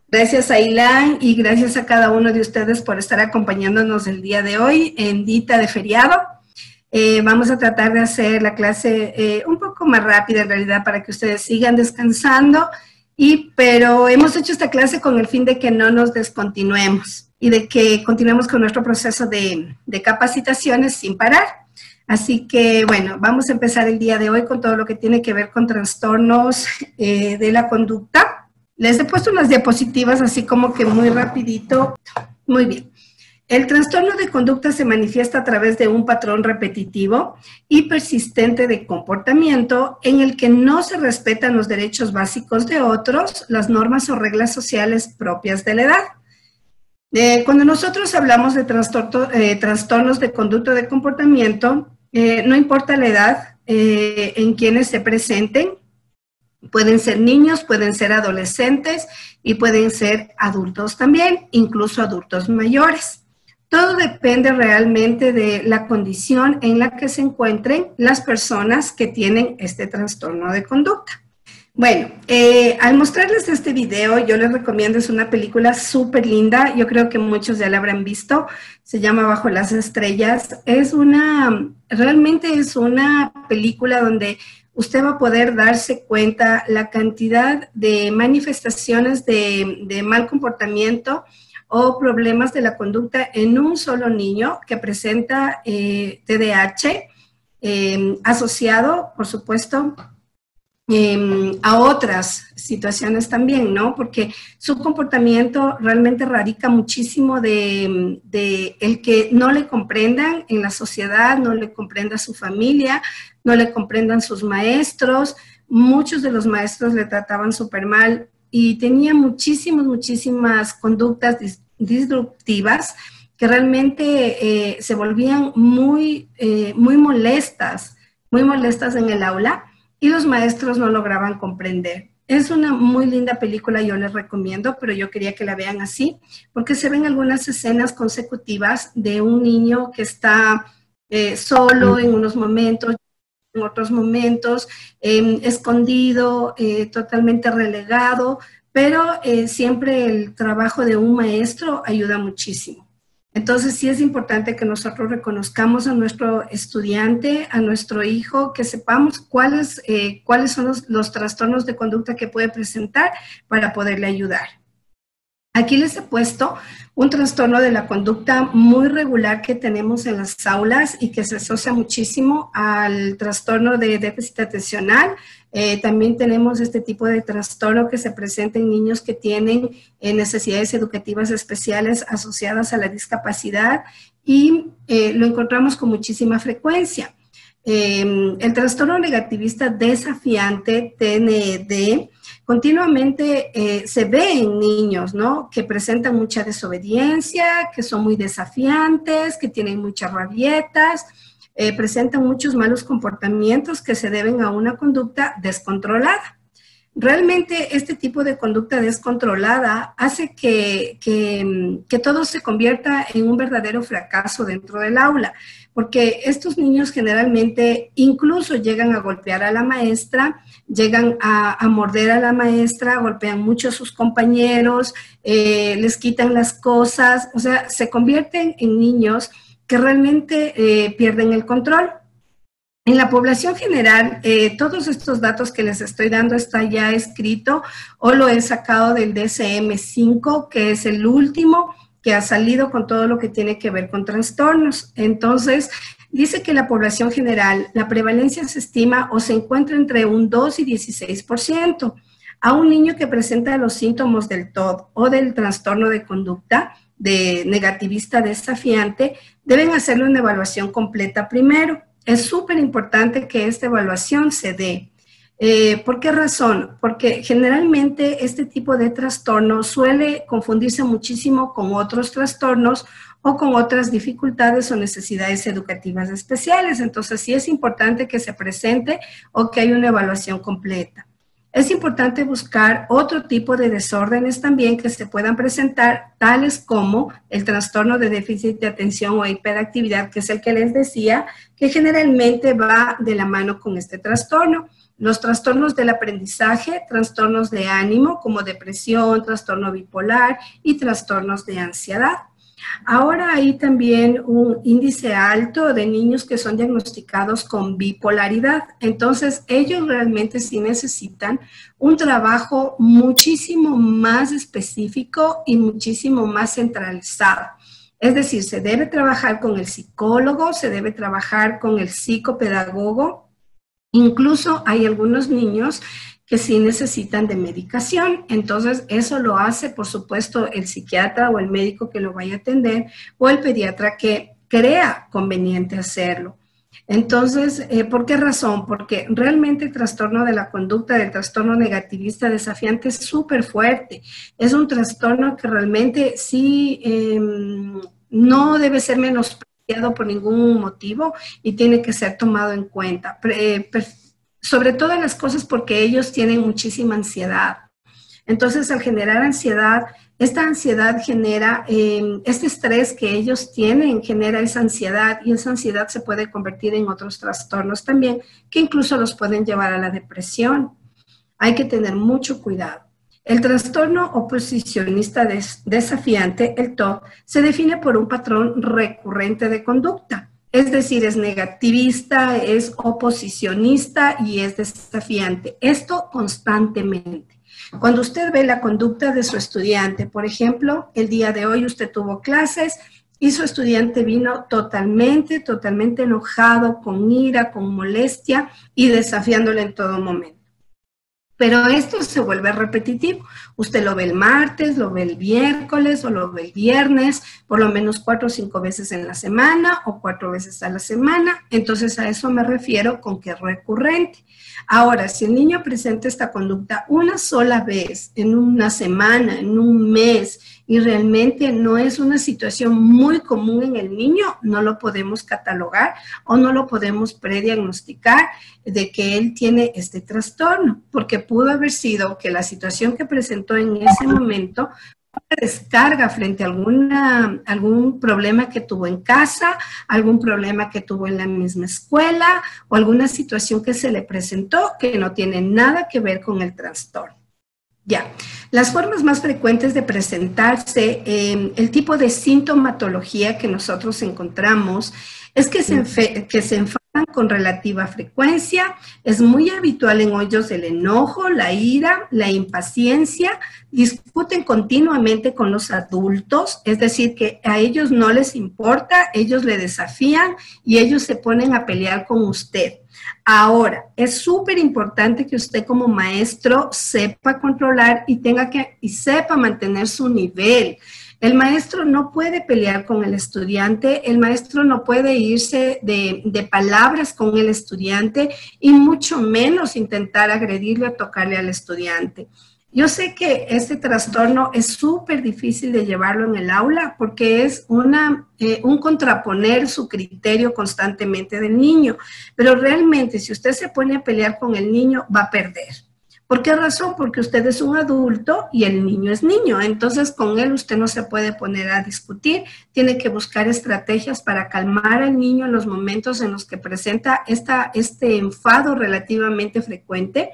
Gracias a Ilan y gracias a cada uno de ustedes por estar acompañándonos el día de hoy en dita de feriado. Vamos a tratar de hacer la clase un poco más rápida en realidad para que ustedes sigan descansando, pero hemos hecho esta clase con el fin de que no nos descontinuemos y de que continuemos con nuestro proceso de capacitaciones sin parar. Así que, bueno, vamos a empezar el día de hoy con todo lo que tiene que ver con trastornos de la conducta. Les he puesto unas diapositivas así como que muy rapidito. Muy bien. El trastorno de conducta se manifiesta a través de un patrón repetitivo y persistente de comportamiento en el que no se respetan los derechos básicos de otros, las normas o reglas sociales propias de la edad. Cuando nosotros hablamos de trastornos de conducta de comportamiento, no importa la edad en quienes se presenten, pueden ser niños, pueden ser adolescentes y pueden ser adultos también, incluso adultos mayores. Todo depende realmente de la condición en la que se encuentren las personas que tienen este trastorno de conducta. Bueno, al mostrarles este video, yo les recomiendo, es una película súper linda, yo creo que muchos ya la habrán visto, se llama Bajo las Estrellas. Realmente es una película donde usted va a poder darse cuenta la cantidad de manifestaciones de mal comportamiento o problemas de la conducta en un solo niño que presenta TDAH, asociado, por supuesto, a otras situaciones también, ¿no? Porque su comportamiento realmente radica muchísimo de el que no le comprendan en la sociedad, no le comprenda su familia, no le comprendan sus maestros. Muchos de los maestros le trataban súper mal y tenía muchísimas conductas disruptivas que realmente se volvían muy molestas en el aula, y los maestros no lograban comprender. Es una muy linda película, yo les recomiendo, pero yo quería que la vean así, porque se ven algunas escenas consecutivas de un niño que está solo en unos momentos, en otros momentos, escondido, totalmente relegado, pero siempre el trabajo de un maestro ayuda muchísimo. Entonces, sí es importante que nosotros reconozcamos a nuestro estudiante, a nuestro hijo, que sepamos cuáles son los trastornos de conducta que puede presentar para poderle ayudar. Aquí les he puesto un trastorno de la conducta muy regular que tenemos en las aulas y que se asocia muchísimo al trastorno de déficit atencional. También tenemos este tipo de trastorno que se presenta en niños que tienen necesidades educativas especiales asociadas a la discapacidad y lo encontramos con muchísima frecuencia. El trastorno negativista desafiante, TND, continuamente se ve en niños, ¿no? Que presentan mucha desobediencia, que son muy desafiantes, que tienen muchas rabietas, presentan muchos malos comportamientos que se deben a una conducta descontrolada. Realmente este tipo de conducta descontrolada hace que todo se convierta en un verdadero fracaso dentro del aula, porque estos niños generalmente incluso llegan a golpear a la maestra, llegan a morder a la maestra, golpean mucho a sus compañeros, les quitan las cosas, o sea, se convierten en niños que realmente pierden el control. En la población general, todos estos datos que les estoy dando está ya escrito o lo he sacado del DSM-5, que es el último que ha salido con todo lo que tiene que ver con trastornos. Entonces, dice que la población general, la prevalencia se estima o se encuentra entre un 2 y 16%. A un niño que presenta los síntomas del TOD o del trastorno de conducta de negativista desafiante, deben hacerle una evaluación completa primero. Es súper importante que esta evaluación se dé. ¿Por qué razón? Porque generalmente este tipo de trastorno suele confundirse muchísimo con otros trastornos o con otras dificultades o necesidades educativas especiales. Entonces, sí es importante que se presente o que haya una evaluación completa. Es importante buscar otro tipo de desórdenes también que se puedan presentar, tales como el trastorno de déficit de atención o hiperactividad, que es el que les decía, que generalmente va de la mano con este trastorno. Los trastornos del aprendizaje, trastornos de ánimo como depresión, trastorno bipolar y trastornos de ansiedad. Ahora hay también un índice alto de niños que son diagnosticados con bipolaridad. Entonces, ellos realmente sí necesitan un trabajo muchísimo más específico y muchísimo más centralizado. Es decir, se debe trabajar con el psicólogo, se debe trabajar con el psicopedagogo. Incluso hay algunos niños que sí necesitan de medicación, entonces eso lo hace, por supuesto, el psiquiatra o el médico que lo vaya a atender o el pediatra que crea conveniente hacerlo. Entonces, ¿por qué razón? Porque realmente el trastorno de la conducta, del trastorno negativista desafiante es súper fuerte. Es un trastorno que realmente sí no debe ser menospreciado por ningún motivo y tiene que ser tomado en cuenta. Sobre todas las cosas porque ellos tienen muchísima ansiedad. Entonces, al generar ansiedad, esta ansiedad genera, este estrés que ellos tienen genera esa ansiedad y esa ansiedad se puede convertir en otros trastornos también que incluso los pueden llevar a la depresión. Hay que tener mucho cuidado. El trastorno oposicionista desafiante, el TOD, se define por un patrón recurrente de conducta. Es decir, es negativista, es oposicionista y es desafiante. Esto constantemente. Cuando usted ve la conducta de su estudiante, por ejemplo, el día de hoy usted tuvo clases y su estudiante vino totalmente enojado, con ira, con molestia y desafiándole en todo momento. Pero esto se vuelve repetitivo. Usted lo ve el martes, lo ve el miércoles o lo ve el viernes, por lo menos 4 o 5 veces en la semana o 4 veces a la semana. Entonces a eso me refiero con que es recurrente. Ahora, si el niño presenta esta conducta una sola vez, en una semana, en un mes, y realmente no es una situación muy común en el niño, no lo podemos catalogar o no lo podemos prediagnosticar de que él tiene este trastorno, porque pudo haber sido que la situación que presentó en ese momento descarga frente a algún problema que tuvo en casa, algún problema que tuvo en la misma escuela o alguna situación que se le presentó que no tiene nada que ver con el trastorno. Ya, las formas más frecuentes de presentarse, el tipo de sintomatología que nosotros encontramos es que se enfadan con relativa frecuencia, es muy habitual en ellos el enojo, la ira, la impaciencia, discuten continuamente con los adultos, es decir, que a ellos no les importa, ellos le desafían y ellos se ponen a pelear con usted. Ahora, es súper importante que usted como maestro sepa controlar y sepa mantener su nivel. El maestro no puede pelear con el estudiante, el maestro no puede irse de palabras con el estudiante y mucho menos intentar agredirle o tocarle al estudiante. Yo sé que este trastorno es súper difícil de llevarlo en el aula porque es un contraponer su criterio constantemente del niño, pero realmente si usted se pone a pelear con el niño va a perder. ¿Por qué razón? Porque usted es un adulto y el niño es niño, entonces con él usted no se puede poner a discutir, tiene que buscar estrategias para calmar al niño en los momentos en los que presenta este enfado relativamente frecuente.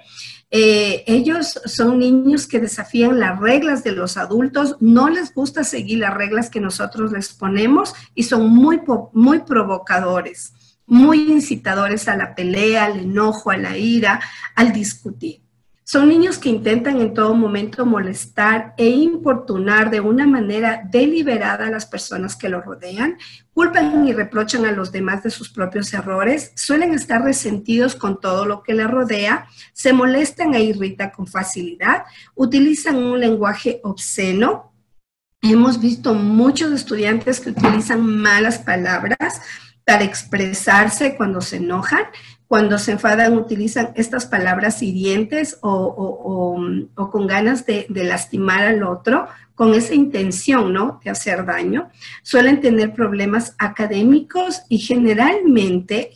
Ellos son niños que desafían las reglas de los adultos, no les gusta seguir las reglas que nosotros les ponemos y son muy provocadores, muy incitadores a la pelea, al enojo, a la ira, al discutir. Son niños que intentan en todo momento molestar e importunar de una manera deliberada a las personas que lo rodean, culpan y reprochan a los demás de sus propios errores, suelen estar resentidos con todo lo que les rodea, se molestan e irritan con facilidad, utilizan un lenguaje obsceno. Hemos visto muchos estudiantes que utilizan malas palabras para expresarse cuando se enojan. cuando se enfadan utilizan estas palabras hirientes o con ganas de lastimar al otro, con esa intención, ¿no?, de hacer daño. Suelen tener problemas académicos y generalmente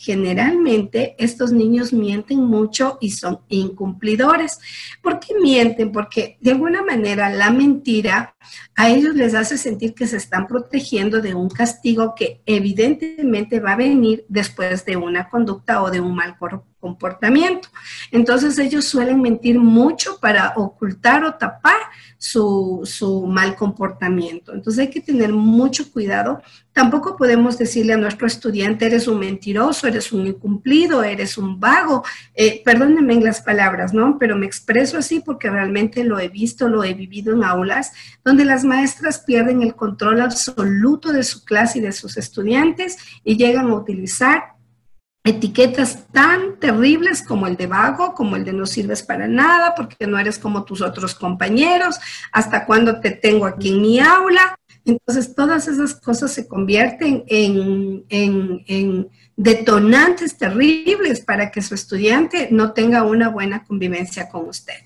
estos niños mienten mucho y son incumplidores. ¿Por qué mienten? Porque de alguna manera la mentira a ellos les hace sentir que se están protegiendo de un castigo que evidentemente va a venir después de una conducta o de un mal comportamiento. Entonces ellos suelen mentir mucho para ocultar o tapar su mal comportamiento. Entonces hay que tener mucho cuidado. Tampoco podemos decirle a nuestro estudiante, eres un mentiroso, eres un incumplido, eres un vago. Perdónenme en las palabras, ¿no? Pero me expreso así porque realmente lo he visto, lo he vivido en aulas donde las maestras pierden el control absoluto de su clase y de sus estudiantes y llegan a utilizar etiquetas tan terribles como el de vago, como el de no sirves para nada, porque no eres como tus otros compañeros, hasta cuándo te tengo aquí en mi aula. Entonces, todas esas cosas se convierten en detonantes terribles para que su estudiante no tenga una buena convivencia con usted,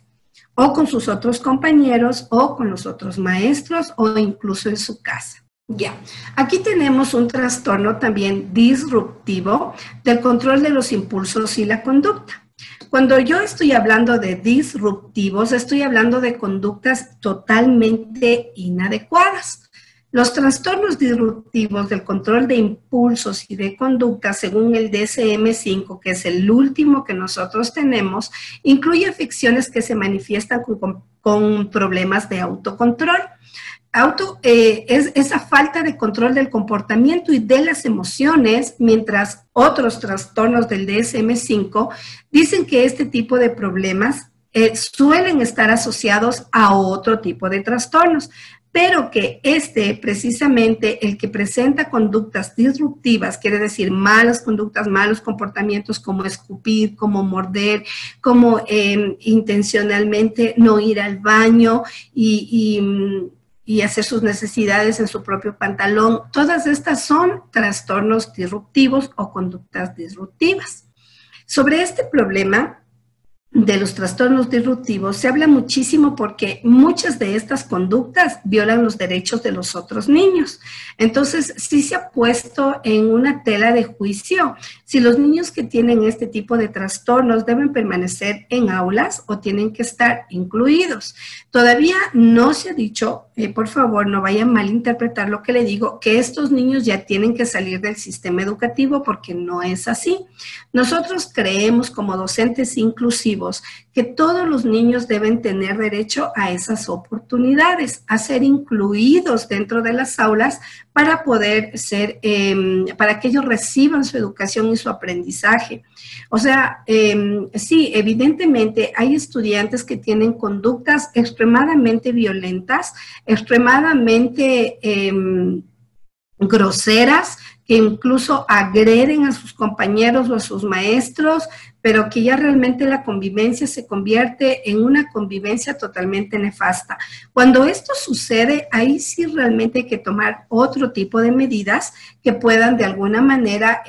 o con sus otros compañeros, o con los otros maestros, o incluso en su casa. Ya, aquí tenemos un trastorno también disruptivo del control de los impulsos y la conducta. Cuando yo estoy hablando de disruptivos, estoy hablando de conductas totalmente inadecuadas. Los trastornos disruptivos del control de impulsos y de conducta, según el DSM-5, que es el último que nosotros tenemos, incluye afecciones que se manifiestan con problemas de autocontrol. Es esa falta de control del comportamiento y de las emociones, mientras otros trastornos del DSM-5 dicen que este tipo de problemas suelen estar asociados a otro tipo de trastornos, pero que precisamente el que presenta conductas disruptivas, quiere decir malas conductas, malos comportamientos como escupir, como morder, como intencionalmente no ir al baño y hacer sus necesidades en su propio pantalón. Todas estas son trastornos disruptivos o conductas disruptivas. Sobre este problema de los trastornos disruptivos se habla muchísimo porque muchas de estas conductas violan los derechos de los otros niños. Entonces, sí se ha puesto en una tela de juicio si los niños que tienen este tipo de trastornos deben permanecer en aulas o tienen que estar incluidos. Todavía no se ha dicho, por favor, no vayan a malinterpretar lo que le digo, que estos niños ya tienen que salir del sistema educativo, porque no es así. Nosotros creemos como docentes inclusivos que todos los niños deben tener derecho a esas oportunidades, a ser incluidos dentro de las aulas para poder ser, para que ellos reciban su educación y su aprendizaje. O sea, sí, evidentemente hay estudiantes que tienen conductas extremadamente violentas, extremadamente groseras, que incluso agreden a sus compañeros o a sus maestros, pero que ya realmente la convivencia se convierte en una convivencia totalmente nefasta. Cuando esto sucede, ahí sí realmente hay que tomar otro tipo de medidas que puedan de alguna manera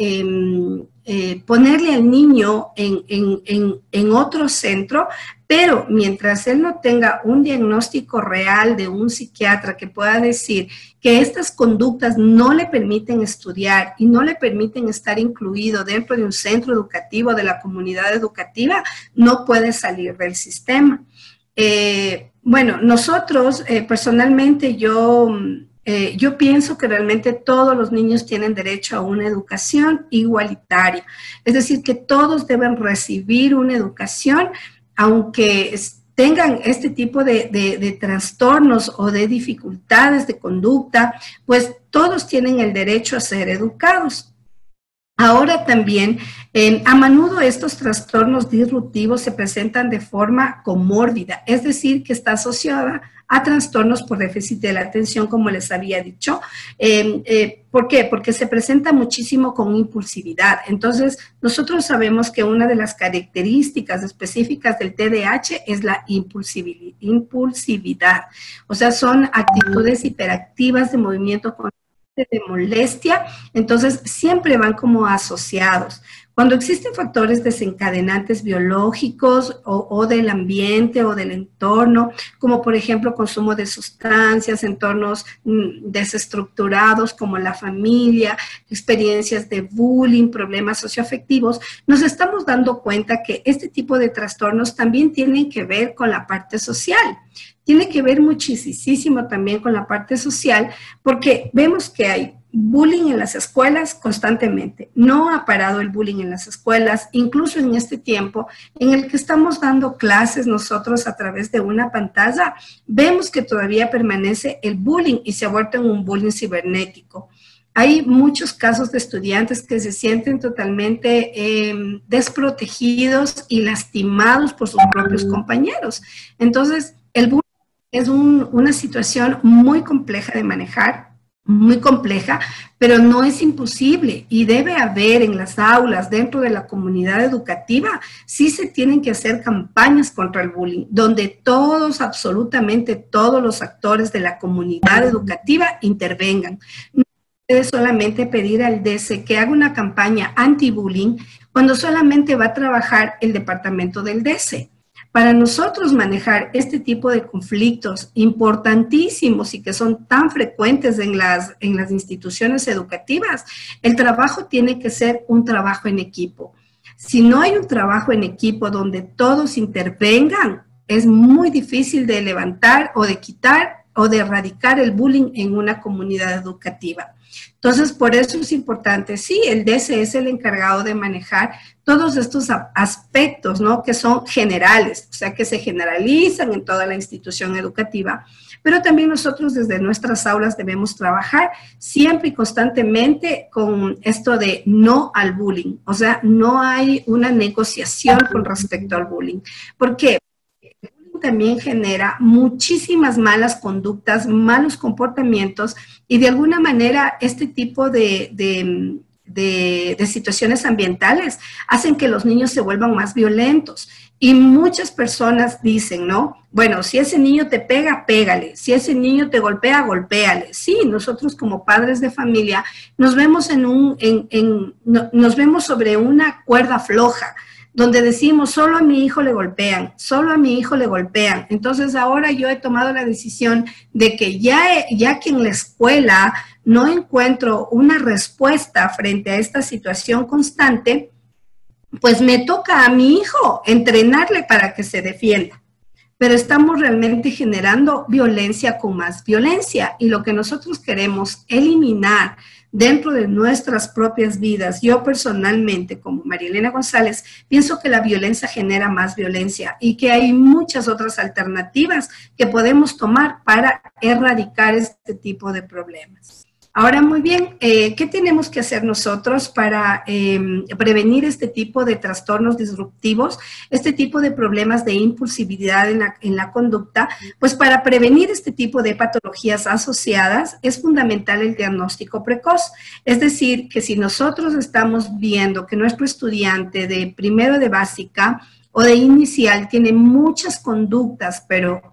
ponerle al niño en otro centro, pero mientras él no tenga un diagnóstico real de un psiquiatra que pueda decir que estas conductas no le permiten estudiar y no le permiten estar incluido dentro de un centro educativo, de la comunidad educativa, no puede salir del sistema. Bueno, nosotros, personalmente, yo pienso que realmente todos los niños tienen derecho a una educación igualitaria. Es decir, que todos deben recibir una educación, aunque tengan este tipo de trastornos o de dificultades de conducta, pues todos tienen el derecho a ser educados. Ahora también, a menudo estos trastornos disruptivos se presentan de forma comórbida, es decir, que está asociada a trastornos por déficit de la atención, como les había dicho. ¿Por qué? Porque se presenta muchísimo con impulsividad. Entonces, nosotros sabemos que una de las características específicas del TDAH es la impulsividad. O sea, son actitudes hiperactivas de movimiento constante, de molestia, entonces siempre van como asociados. Cuando existen factores desencadenantes biológicos o del ambiente o del entorno, como por ejemplo consumo de sustancias, entornos desestructurados como la familia, experiencias de bullying, problemas socioafectivos, nos estamos dando cuenta que este tipo de trastornos también tienen que ver con la parte social. Tiene que ver muchísimo también con la parte social, porque vemos que hay bullying en las escuelas constantemente. No ha parado el bullying en las escuelas, incluso en este tiempo en el que estamos dando clases nosotros a través de una pantalla, vemos que todavía permanece el bullying y se ha vuelto en un bullying cibernético. Hay muchos casos de estudiantes que se sienten totalmente desprotegidos y lastimados por sus propios compañeros. Entonces, el bullying es una situación muy compleja de manejar, muy compleja, pero no es imposible y debe haber en las aulas, dentro de la comunidad educativa, sí se tienen que hacer campañas contra el bullying, donde todos, absolutamente todos los actores de la comunidad educativa intervengan. No puede solamente pedir al DESE que haga una campaña anti-bullying cuando solamente va a trabajar el departamento del DESE. Para nosotros manejar este tipo de conflictos importantísimos y que son tan frecuentes en las instituciones educativas, el trabajo tiene que ser un trabajo en equipo. Si no hay un trabajo en equipo donde todos intervengan, es muy difícil de levantar o de quitar o de erradicar el bullying en una comunidad educativa. Entonces, por eso es importante, sí, el DESE es el encargado de manejar todos estos aspectos, ¿no? Que son generales, o sea, que se generalizan en toda la institución educativa, pero también nosotros desde nuestras aulas debemos trabajar siempre y constantemente con esto de no al bullying, o sea, no hay una negociación con respecto al bullying. ¿Por qué? También genera muchísimas malas conductas, malos comportamientos y de alguna manera este tipo de situaciones ambientales hacen que los niños se vuelvan más violentos. Y muchas personas dicen, ¿no? Bueno, si ese niño te pega, pégale. Si ese niño te golpea, golpéale. Sí, nosotros como padres de familia nos vemos, nos vemos sobre una cuerda floja, donde decimos, solo a mi hijo le golpean, solo a mi hijo le golpean. Entonces ahora yo he tomado la decisión de que ya que en la escuela no encuentro una respuesta frente a esta situación constante, pues me toca a mi hijo entrenarle para que se defienda. Pero estamos realmente generando violencia con más violencia y lo que nosotros queremos eliminar dentro de nuestras propias vidas. Yo personalmente, como María Elena González, pienso que la violencia genera más violencia y que hay muchas otras alternativas que podemos tomar para erradicar este tipo de problemas. Ahora, muy bien, ¿qué tenemos que hacer nosotros para prevenir este tipo de trastornos disruptivos, este tipo de problemas de impulsividad en la conducta? Pues para prevenir este tipo de patologías asociadas es fundamental el diagnóstico precoz. Es decir, que si nosotros estamos viendo que nuestro estudiante de primero de básica o de inicial tiene muchas conductas, pero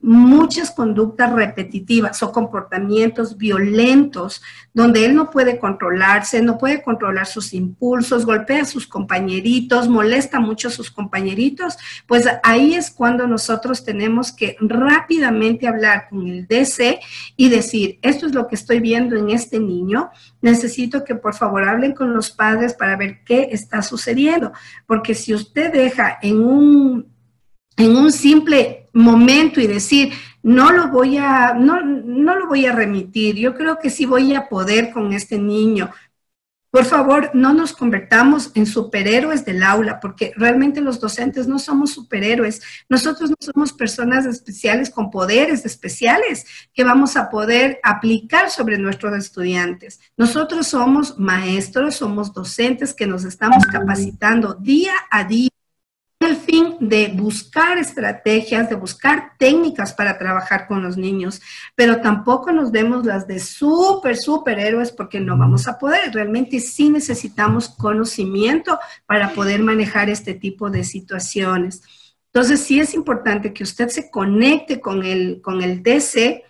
muchas conductas repetitivas o comportamientos violentos, donde él no puede controlarse, no puede controlar sus impulsos, golpea a sus compañeritos, molesta mucho a sus compañeritos, pues ahí es cuando nosotros tenemos que rápidamente hablar con el DC y decir, esto es lo que estoy viendo en este niño, necesito que por favor hablen con los padres para ver qué está sucediendo, porque si usted deja en un simple momento y decir, no lo voy a remitir, yo creo que sí voy a poder con este niño. Por favor, no nos convertamos en superhéroes del aula, porque realmente los docentes no somos superhéroes. Nosotros no somos personas especiales con poderes especiales que vamos a poder aplicar sobre nuestros estudiantes. Nosotros somos maestros, somos docentes que nos estamos capacitando día a día, con el fin de buscar estrategias, de buscar técnicas para trabajar con los niños, pero tampoco nos demos las de superhéroes porque no vamos a poder. Realmente sí necesitamos conocimiento para poder manejar este tipo de situaciones. Entonces sí es importante que usted se conecte con el DC,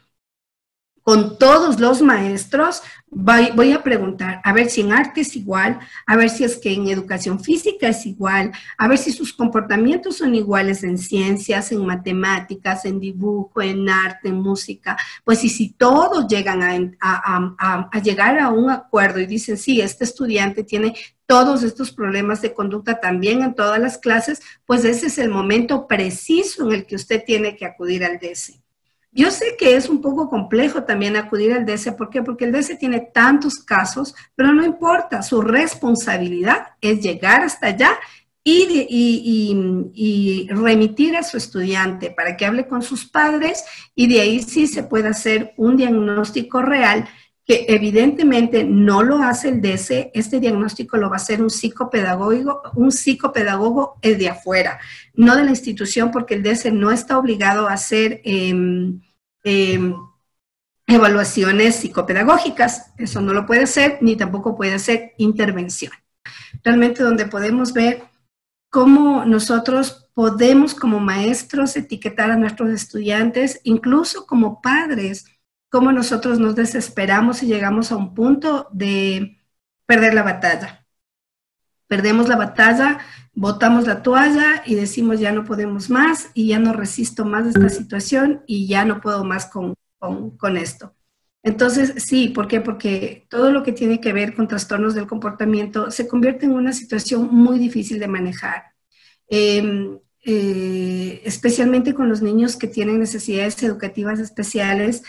con todos los maestros, voy a preguntar, a ver si en arte es igual, a ver si es que en educación física es igual, a ver si sus comportamientos son iguales en ciencias, en matemáticas, en dibujo, en arte, en música. Pues y si todos llegan a llegar a un acuerdo y dicen, sí, este estudiante tiene todos estos problemas de conducta también en todas las clases, pues ese es el momento preciso en el que usted tiene que acudir al DESE. Yo sé que es un poco complejo también acudir al DESE, ¿por qué? Porque el DESE tiene tantos casos, pero no importa, su responsabilidad es llegar hasta allá y remitir a su estudiante para que hable con sus padres y de ahí sí se puede hacer un diagnóstico real que evidentemente no lo hace el DESE, este diagnóstico lo va a hacer un psicopedagogo de afuera, no de la institución, porque el DESE no está obligado a hacer evaluaciones psicopedagógicas, eso no lo puede hacer, ni tampoco puede hacer intervención. Realmente donde podemos ver cómo nosotros podemos como maestros etiquetar a nuestros estudiantes, incluso como padres, cómo nosotros nos desesperamos y llegamos a un punto de perder la batalla. Perdemos la batalla, botamos la toalla y decimos ya no podemos más y ya no resisto más esta situación y ya no puedo más con esto. Entonces, sí, ¿por qué? Porque todo lo que tiene que ver con trastornos del comportamiento se convierte en una situación muy difícil de manejar. Especialmente con los niños que tienen necesidades educativas especiales,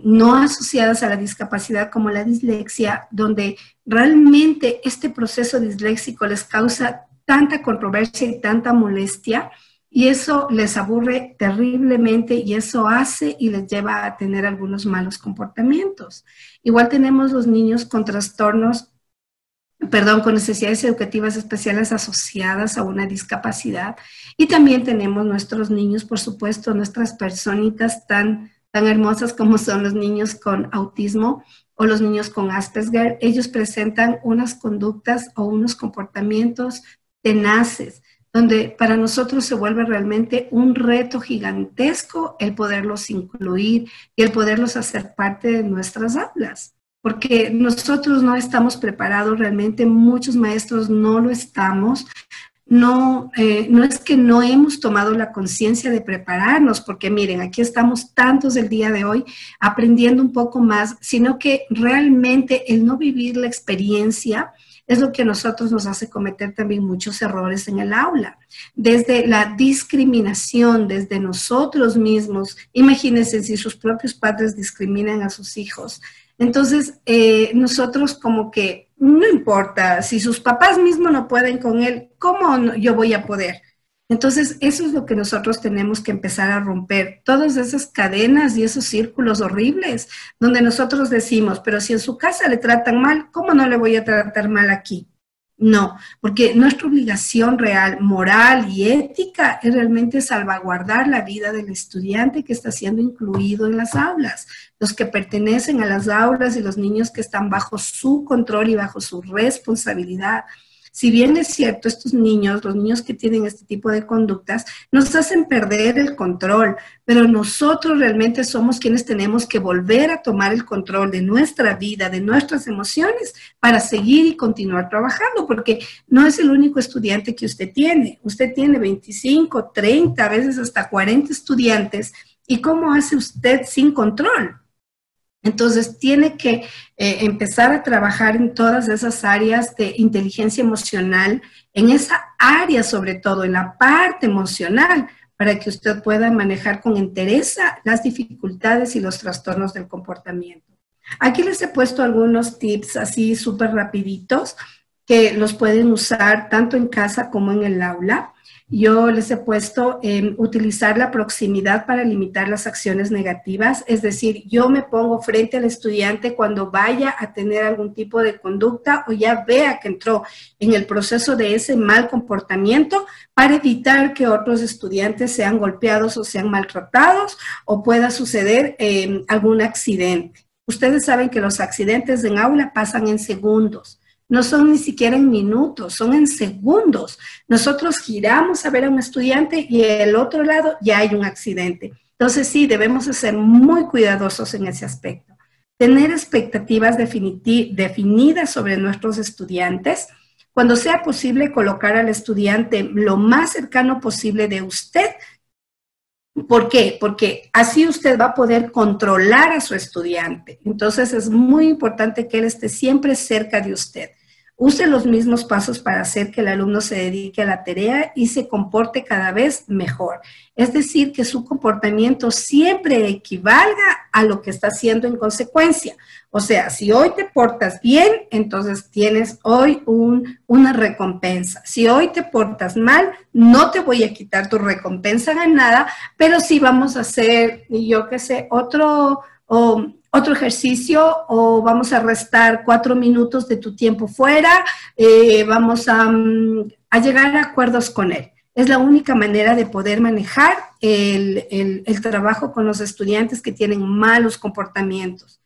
no asociadas a la discapacidad como la dislexia, donde realmente este proceso disléxico les causa tanta controversia y tanta molestia, y eso les aburre terriblemente y eso hace y les lleva a tener algunos malos comportamientos. Igual tenemos los niños con trastornos, con necesidades educativas especiales asociadas a una discapacidad, y también tenemos nuestros niños, por supuesto, nuestras personitas tan hermosas como son los niños con autismo o los niños con Asperger. Ellos presentan unas conductas o unos comportamientos tenaces, donde para nosotros se vuelve realmente un reto gigantesco el poderlos incluir y el poderlos hacer parte de nuestras aulas, porque nosotros no estamos preparados realmente, muchos maestros no lo estamos. No es que no hemos tomado la conciencia de prepararnos, porque miren, aquí estamos tantos el día de hoy aprendiendo un poco más, sino que realmente el no vivir la experiencia es lo que a nosotros nos hace cometer también muchos errores en el aula. Desde la discriminación, desde nosotros mismos, imagínense si sus propios padres discriminan a sus hijos. Entonces, nosotros como que no importa, si sus papás mismos no pueden con él, ¿cómo yo voy a poder? Entonces, eso es lo que nosotros tenemos que empezar a romper, todas esas cadenas y esos círculos horribles, donde nosotros decimos, pero si en su casa le tratan mal, ¿cómo no le voy a tratar mal aquí? No, porque nuestra obligación real, moral y ética es realmente salvaguardar la vida del estudiante que está siendo incluido en las aulas, los que pertenecen a las aulas y los niños que están bajo su control y bajo su responsabilidad. Si bien es cierto, estos niños, los niños que tienen este tipo de conductas, nos hacen perder el control, pero nosotros realmente somos quienes tenemos que volver a tomar el control de nuestra vida, de nuestras emociones, para seguir y continuar trabajando, porque no es el único estudiante que usted tiene. Usted tiene 25, 30, a veces hasta 40 estudiantes, ¿y cómo hace usted sin control? Entonces, tiene que empezar a trabajar en todas esas áreas de inteligencia emocional, en esa área sobre todo, en la parte emocional, para que usted pueda manejar con entereza las dificultades y los trastornos del comportamiento. Aquí les he puesto algunos tips así súper rapiditos que los pueden usar tanto en casa como en el aula. Yo les he puesto utilizar la proximidad para limitar las acciones negativas, es decir, yo me pongo frente al estudiante cuando vaya a tener algún tipo de conducta o ya vea que entró en el proceso de ese mal comportamiento para evitar que otros estudiantes sean golpeados o sean maltratados o pueda suceder algún accidente. Ustedes saben que los accidentes en aula pasan en segundos. No son ni siquiera en minutos, son en segundos. Nosotros giramos a ver a un estudiante y al otro lado ya hay un accidente. Entonces sí, debemos de ser muy cuidadosos en ese aspecto. Tener expectativas definidas sobre nuestros estudiantes. Cuando sea posible, colocar al estudiante lo más cercano posible de usted. ¿Por qué? Porque así usted va a poder controlar a su estudiante. Entonces es muy importante que él esté siempre cerca de usted. Use los mismos pasos para hacer que el alumno se dedique a la tarea y se comporte cada vez mejor. Es decir, que su comportamiento siempre equivalga a lo que está haciendo en consecuencia. O sea, si hoy te portas bien, entonces tienes hoy una recompensa. Si hoy te portas mal, no te voy a quitar tu recompensa ganada, pero sí vamos a hacer, yo qué sé, otro ejercicio, o vamos a restar 4 minutos de tu tiempo fuera, vamos a llegar a acuerdos con él. Es la única manera de poder manejar el trabajo con los estudiantes que tienen malos comportamientos.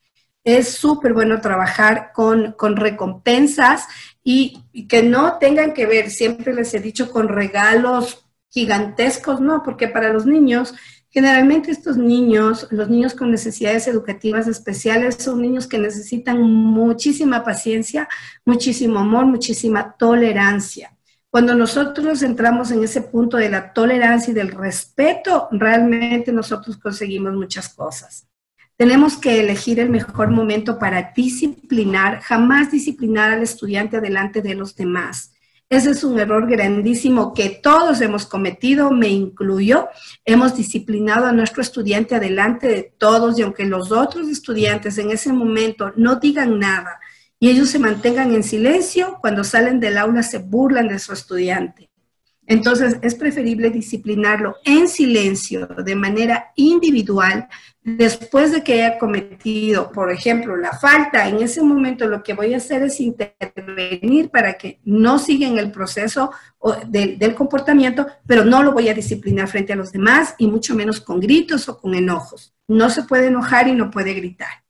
Es súper bueno trabajar con recompensas y que no tengan que ver, siempre les he dicho, con regalos gigantescos, no, porque para los niños, generalmente estos niños, los niños con necesidades educativas especiales, son niños que necesitan muchísima paciencia, muchísimo amor, muchísima tolerancia. Cuando nosotros entramos en ese punto de la tolerancia y del respeto, realmente nosotros conseguimos muchas cosas. Tenemos que elegir el mejor momento para disciplinar, jamás disciplinar al estudiante delante de los demás. Ese es un error grandísimo que todos hemos cometido, me incluyo. Hemos disciplinado a nuestro estudiante delante de todos, y aunque los otros estudiantes en ese momento no digan nada y ellos se mantengan en silencio, cuando salen del aula se burlan de su estudiante. Entonces, es preferible disciplinarlo en silencio, de manera individual, después de que haya cometido, por ejemplo, la falta. En ese momento lo que voy a hacer es intervenir para que no siga en el proceso del comportamiento, pero no lo voy a disciplinar frente a los demás, y mucho menos con gritos o con enojos. No se puede enojar y no puede gritar.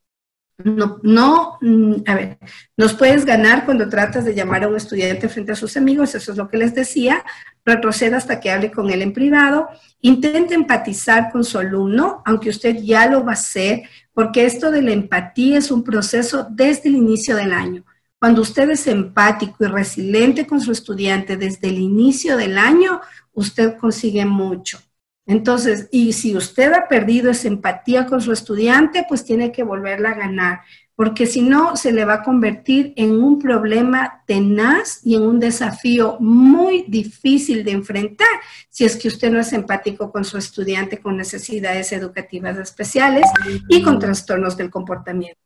A ver, nos puedes ganar cuando tratas de llamar a un estudiante frente a sus amigos, eso es lo que les decía. Retroceda hasta que hable con él en privado. Intente empatizar con su alumno, aunque usted ya lo va a hacer, porque esto de la empatía es un proceso desde el inicio del año. Cuando usted es empático y resiliente con su estudiante desde el inicio del año, usted consigue mucho. Entonces, y si usted ha perdido esa empatía con su estudiante, pues tiene que volverla a ganar, porque si no, se le va a convertir en un problema tenaz y en un desafío muy difícil de enfrentar si es que usted no es empático con su estudiante con necesidades educativas especiales y con trastornos del comportamiento.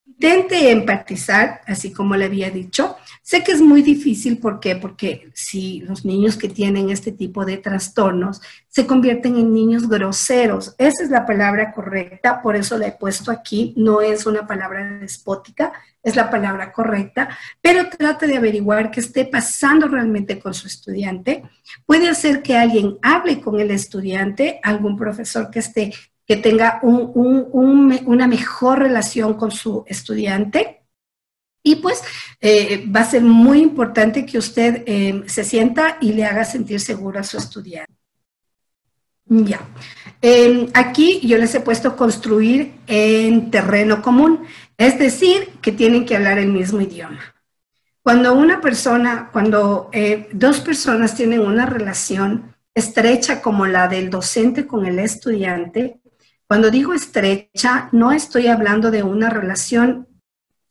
Intente empatizar, así como le había dicho. Sé que es muy difícil, ¿por qué? Porque si los niños que tienen este tipo de trastornos se convierten en niños groseros. Esa es la palabra correcta, por eso la he puesto aquí. No es una palabra despótica, es la palabra correcta, pero trate de averiguar qué esté pasando realmente con su estudiante. Puede hacer que alguien hable con el estudiante, algún profesor que tenga una mejor relación con su estudiante. Y pues va a ser muy importante que usted se sienta y le haga sentir seguro a su estudiante. Ya. Aquí yo les he puesto construir en terreno común, es decir, que tienen que hablar el mismo idioma. Cuando dos personas tienen una relación estrecha como la del docente con el estudiante, cuando digo estrecha, no estoy hablando de una relación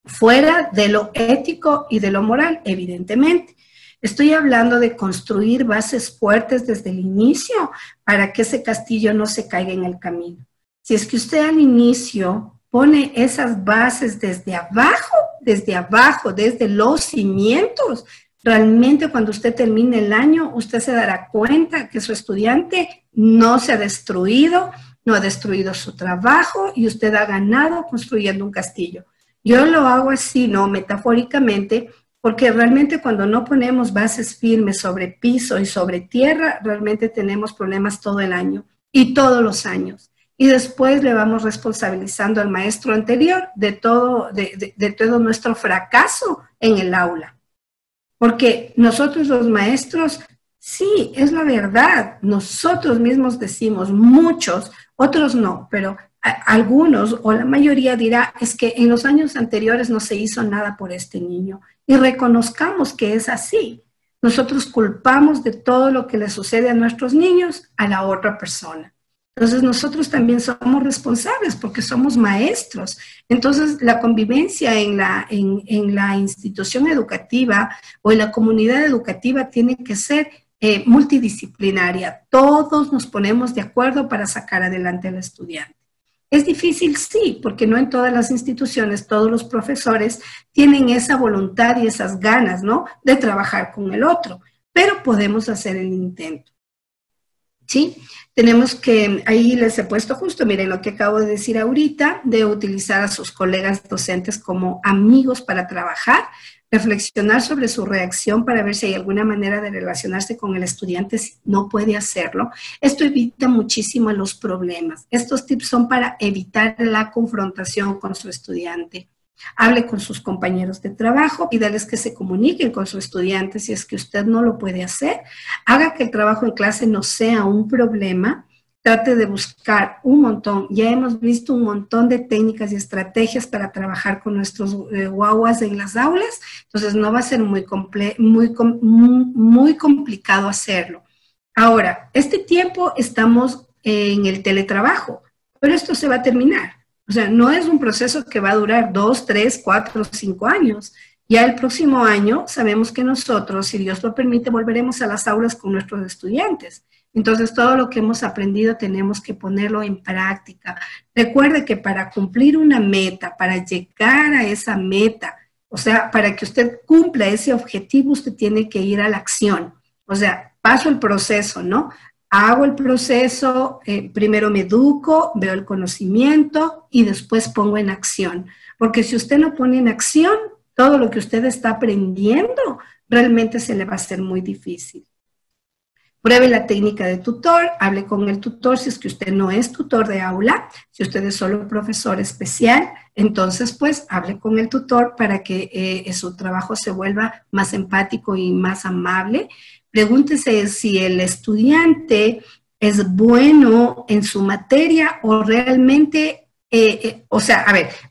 fuera de lo ético y de lo moral, evidentemente. Estoy hablando de construir bases fuertes desde el inicio para que ese castillo no se caiga en el camino. Si es que usted al inicio pone esas bases desde abajo, desde los cimientos, realmente cuando usted termine el año, usted se dará cuenta que su estudiante no se ha destruido, no ha destruido su trabajo y usted ha ganado construyendo un castillo. Yo lo hago así, no metafóricamente, porque realmente cuando no ponemos bases firmes sobre piso y sobre tierra, realmente tenemos problemas todo el año y todos los años. Y después le vamos responsabilizando al maestro anterior de todo nuestro fracaso en el aula. Porque nosotros los maestros, sí, es la verdad, nosotros mismos decimos, muchos, otros no, pero algunos o la mayoría dirá, es que en los años anteriores no se hizo nada por este niño. Y reconozcamos que es así. Nosotros culpamos de todo lo que le sucede a nuestros niños a la otra persona. Entonces nosotros también somos responsables porque somos maestros. Entonces la convivencia en la institución educativa o en la comunidad educativa tiene que ser multidisciplinaria. Todos nos ponemos de acuerdo para sacar adelante al estudiante. ¿Es difícil? Sí, porque no en todas las instituciones, todos los profesores tienen esa voluntad y esas ganas, ¿no?, de trabajar con el otro, pero podemos hacer el intento. ¿Sí? Tenemos que, ahí les he puesto justo, miren lo que acabo de decir ahorita, de utilizar a sus colegas docentes como amigos para trabajar, reflexionar sobre su reacción para ver si hay alguna manera de relacionarse con el estudiante si no puede hacerlo. Esto evita muchísimo los problemas. Estos tips son para evitar la confrontación con su estudiante. Hable con sus compañeros de trabajo, pídales que se comuniquen con su estudiante si es que usted no lo puede hacer. Haga que el trabajo en clase no sea un problema. Trate de buscar un montón, ya hemos visto un montón de técnicas y estrategias para trabajar con nuestros guaguas en las aulas, entonces no va a ser muy complicado hacerlo. Ahora, este tiempo estamos en el teletrabajo, pero esto se va a terminar. O sea, no es un proceso que va a durar 2, 3, 4, 5 años. Ya el próximo año sabemos que nosotros, si Dios lo permite, volveremos a las aulas con nuestros estudiantes. Entonces, todo lo que hemos aprendido tenemos que ponerlo en práctica. Recuerde que para cumplir una meta, para llegar a esa meta, o sea, para que usted cumpla ese objetivo, usted tiene que ir a la acción. O sea, paso el proceso, ¿no? Hago el proceso, primero me educo, veo el conocimiento y después pongo en acción. Porque si usted no pone en acción, todo lo que usted está aprendiendo realmente se le va a hacer muy difícil. Pruebe la técnica de tutor, hable con el tutor si es que usted no es tutor de aula, si usted es solo profesor especial, entonces pues hable con el tutor para que su trabajo se vuelva más empático y más amable. Pregúntese si el estudiante es bueno en su materia o realmente,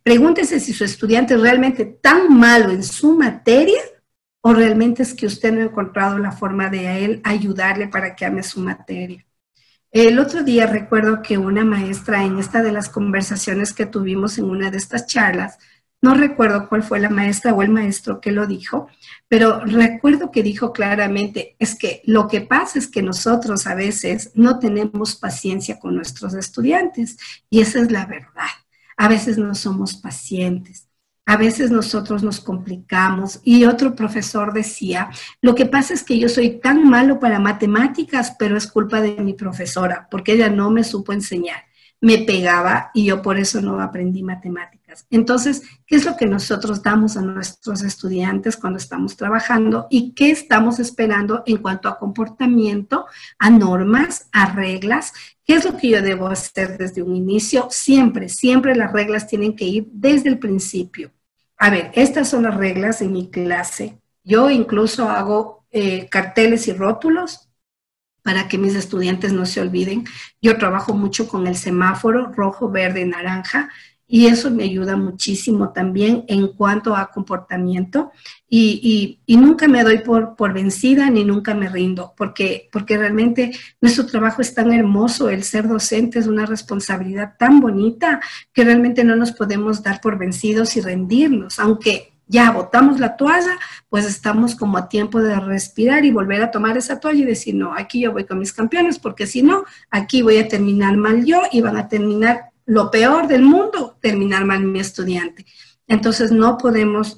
pregúntese si su estudiante es realmente tan malo en su materia o realmente es que usted no ha encontrado la forma de a él ayudarle para que ame su materia. El otro día recuerdo que una maestra en esta de las conversaciones que tuvimos en una de estas charlas, no recuerdo cuál fue la maestra o el maestro que lo dijo, pero recuerdo que dijo claramente, es que lo que pasa es que nosotros a veces no tenemos paciencia con nuestros estudiantes y esa es la verdad. A veces no somos pacientes. A veces nosotros nos complicamos y otro profesor decía, lo que pasa es que yo soy tan malo para matemáticas, pero es culpa de mi profesora, porque ella no me supo enseñar. Me pegaba y yo por eso no aprendí matemáticas. Entonces, ¿qué es lo que nosotros damos a nuestros estudiantes cuando estamos trabajando y qué estamos esperando en cuanto a comportamiento, a normas, a reglas? ¿Qué es lo que yo debo hacer desde un inicio? Siempre, siempre las reglas tienen que ir desde el principio. A ver, estas son las reglas en mi clase. Yo incluso hago carteles y rótulos para que mis estudiantes no se olviden. Yo trabajo mucho con el semáforo rojo, verde, naranja, y eso me ayuda muchísimo también en cuanto a comportamiento. Y nunca me doy por vencida ni nunca me rindo, porque realmente nuestro trabajo es tan hermoso, el ser docente es una responsabilidad tan bonita que realmente no nos podemos dar por vencidos y rendirnos, aunque ya botamos la toalla, pues estamos como a tiempo de respirar y volver a tomar esa toalla y decir, no, aquí yo voy con mis campeones, porque si no, aquí voy a terminar mal yo y van a terminar lo peor del mundo, terminar mal mi estudiante. Entonces no podemos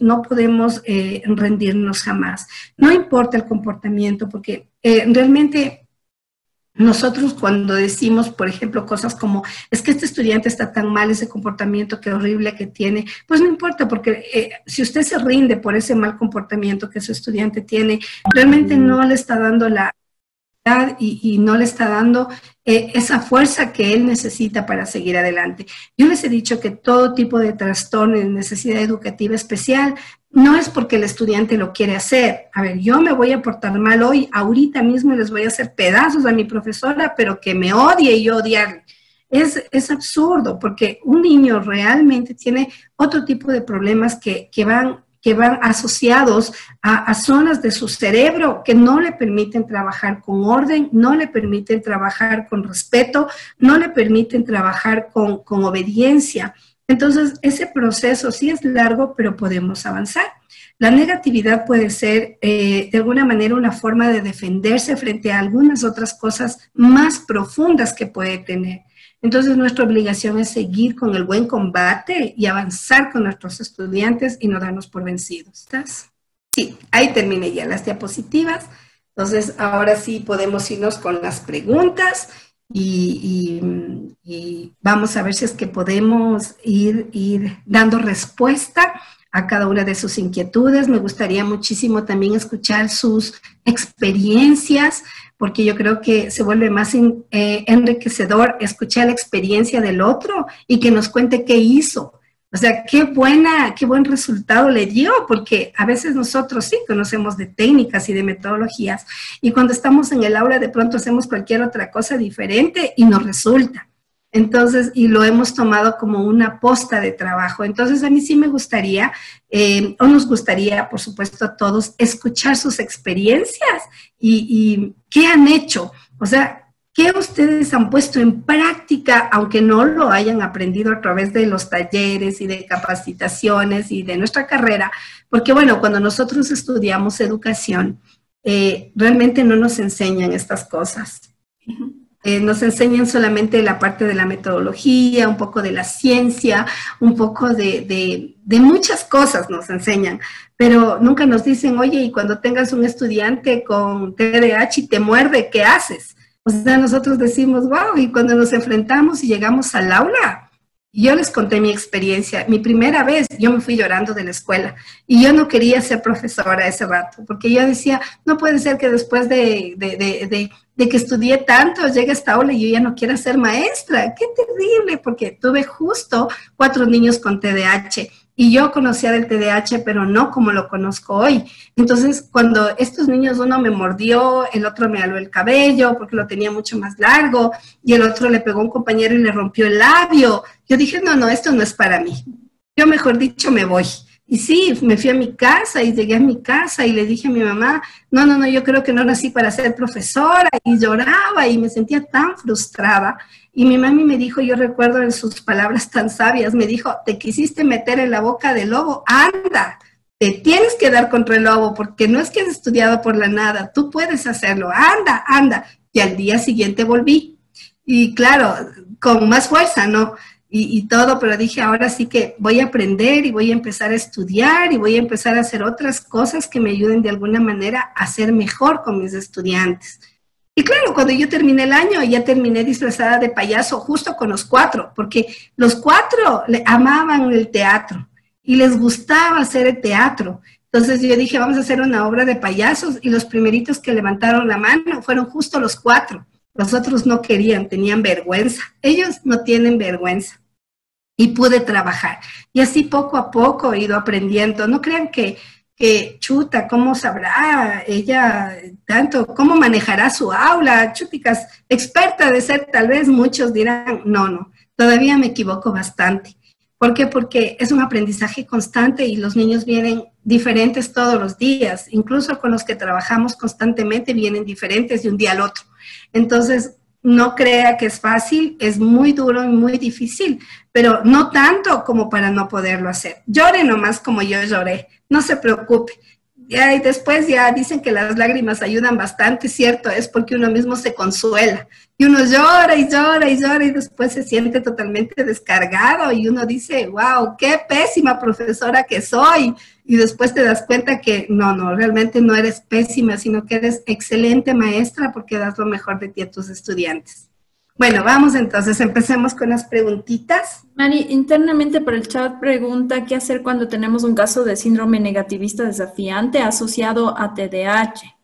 rendirnos jamás. No importa el comportamiento, porque realmente nosotros cuando decimos, por ejemplo, cosas como, es que este estudiante está tan mal, ese comportamiento, qué horrible que tiene, pues no importa, porque si usted se rinde por ese mal comportamiento que su estudiante tiene, realmente no le está dando la y no le está dando esa fuerza que él necesita para seguir adelante. Yo les he dicho que todo tipo de trastorno y necesidad educativa especial no es porque el estudiante lo quiere hacer. A ver, yo me voy a portar mal hoy, ahorita mismo les voy a hacer pedazos a mi profesora, pero que me odie y yo odiarle. es absurdo, porque un niño realmente tiene otro tipo de problemas que van asociados a zonas de su cerebro que no le permiten trabajar con orden, no le permiten trabajar con respeto, no le permiten trabajar con obediencia. Entonces, ese proceso sí es largo, pero podemos avanzar. La negatividad puede ser, de alguna manera, una forma de defenderse frente a algunas otras cosas más profundas que puede tener. Entonces, nuestra obligación es seguir con el buen combate y avanzar con nuestros estudiantes y no darnos por vencidos. ¿Estás? Sí, ahí terminé ya las diapositivas. Entonces, ahora sí podemos irnos con las preguntas y vamos a ver si es que podemos ir dando respuesta a cada una de sus inquietudes. Me gustaría muchísimo también escuchar sus experiencias, porque yo creo que se vuelve más enriquecedor escuchar la experiencia del otro y que nos cuente qué hizo. O sea, qué buen resultado le dio, porque a veces nosotros sí conocemos de técnicas y de metodologías, y cuando estamos en el aula de pronto hacemos cualquier otra cosa diferente y nos resulta. Entonces, y lo hemos tomado como una posta de trabajo. Entonces, a mí sí me gustaría, o nos gustaría, por supuesto, a todos, escuchar sus experiencias y qué han hecho. O sea, qué ustedes han puesto en práctica, aunque no lo hayan aprendido a través de los talleres y de capacitaciones y de nuestra carrera. Porque, bueno, cuando nosotros estudiamos educación, realmente no nos enseñan estas cosas. Nos enseñan solamente la parte de la metodología, un poco de la ciencia, un poco de muchas cosas nos enseñan, pero nunca nos dicen, oye, y cuando tengas un estudiante con TDAH y te muerde, ¿qué haces? O sea, nosotros decimos, wow, y cuando nos enfrentamos y llegamos al aula, yo les conté mi experiencia. Mi primera vez, yo me fui llorando de la escuela y yo no quería ser profesora ese rato, porque yo decía, no puede ser que después de que estudié tanto, llegue a esta aula y yo ya no quiera ser maestra. ¡Qué terrible! Porque tuve justo 4 niños con TDAH y yo conocía del TDAH, pero no como lo conozco hoy. Entonces, cuando estos niños, uno me mordió, el otro me aló el cabello porque lo tenía mucho más largo y el otro le pegó a un compañero y le rompió el labio, yo dije, no, esto no es para mí. Yo, mejor dicho, me voy. Y sí, me fui a mi casa y llegué a mi casa y le dije a mi mamá, no, yo creo que no nací para ser profesora, y lloraba y me sentía tan frustrada. Y mi mami me dijo, yo recuerdo en sus palabras tan sabias, me dijo, te quisiste meter en la boca del lobo, anda, te tienes que dar contra el lobo, porque no es que has estudiado por la nada, tú puedes hacerlo, anda. Y al día siguiente volví. Y claro, con más fuerza, ¿no? Y todo, pero dije, ahora sí que voy a aprender y voy a empezar a estudiar y voy a empezar a hacer otras cosas que me ayuden de alguna manera a ser mejor con mis estudiantes. Y claro, cuando yo terminé el año, ya terminé disfrazada de payaso justo con los 4, porque los 4 amaban el teatro y les gustaba hacer el teatro. Entonces yo dije, vamos a hacer una obra de payasos, y los primeritos que levantaron la mano fueron justo los 4. Los otros no querían, tenían vergüenza. Ellos no tienen vergüenza. Y pude trabajar. Y así poco a poco he ido aprendiendo. No crean que chuta, ¿cómo sabrá ella tanto? ¿Cómo manejará su aula? Chúticas, experta de ser, tal vez muchos dirán, no, todavía me equivoco bastante. ¿Por qué? Porque es un aprendizaje constante y los niños vienen diferentes todos los días. Incluso con los que trabajamos constantemente vienen diferentes de un día al otro. Entonces, no crea que es fácil, es muy duro y muy difícil, pero no tanto como para no poderlo hacer. Llore nomás como yo lloré, no se preocupe. Y después ya dicen que las lágrimas ayudan bastante, ¿cierto? Es porque uno mismo se consuela. Y uno llora y llora y llora y después se siente totalmente descargado y uno dice, wow, qué pésima profesora que soy. Y después te das cuenta que no, realmente no eres pésima, sino que eres excelente maestra porque das lo mejor de ti a tus estudiantes. Bueno, vamos entonces, empecemos con las preguntitas. Mari, internamente por el chat pregunta qué hacer cuando tenemos un caso de síndrome negativista desafiante asociado a TDAH.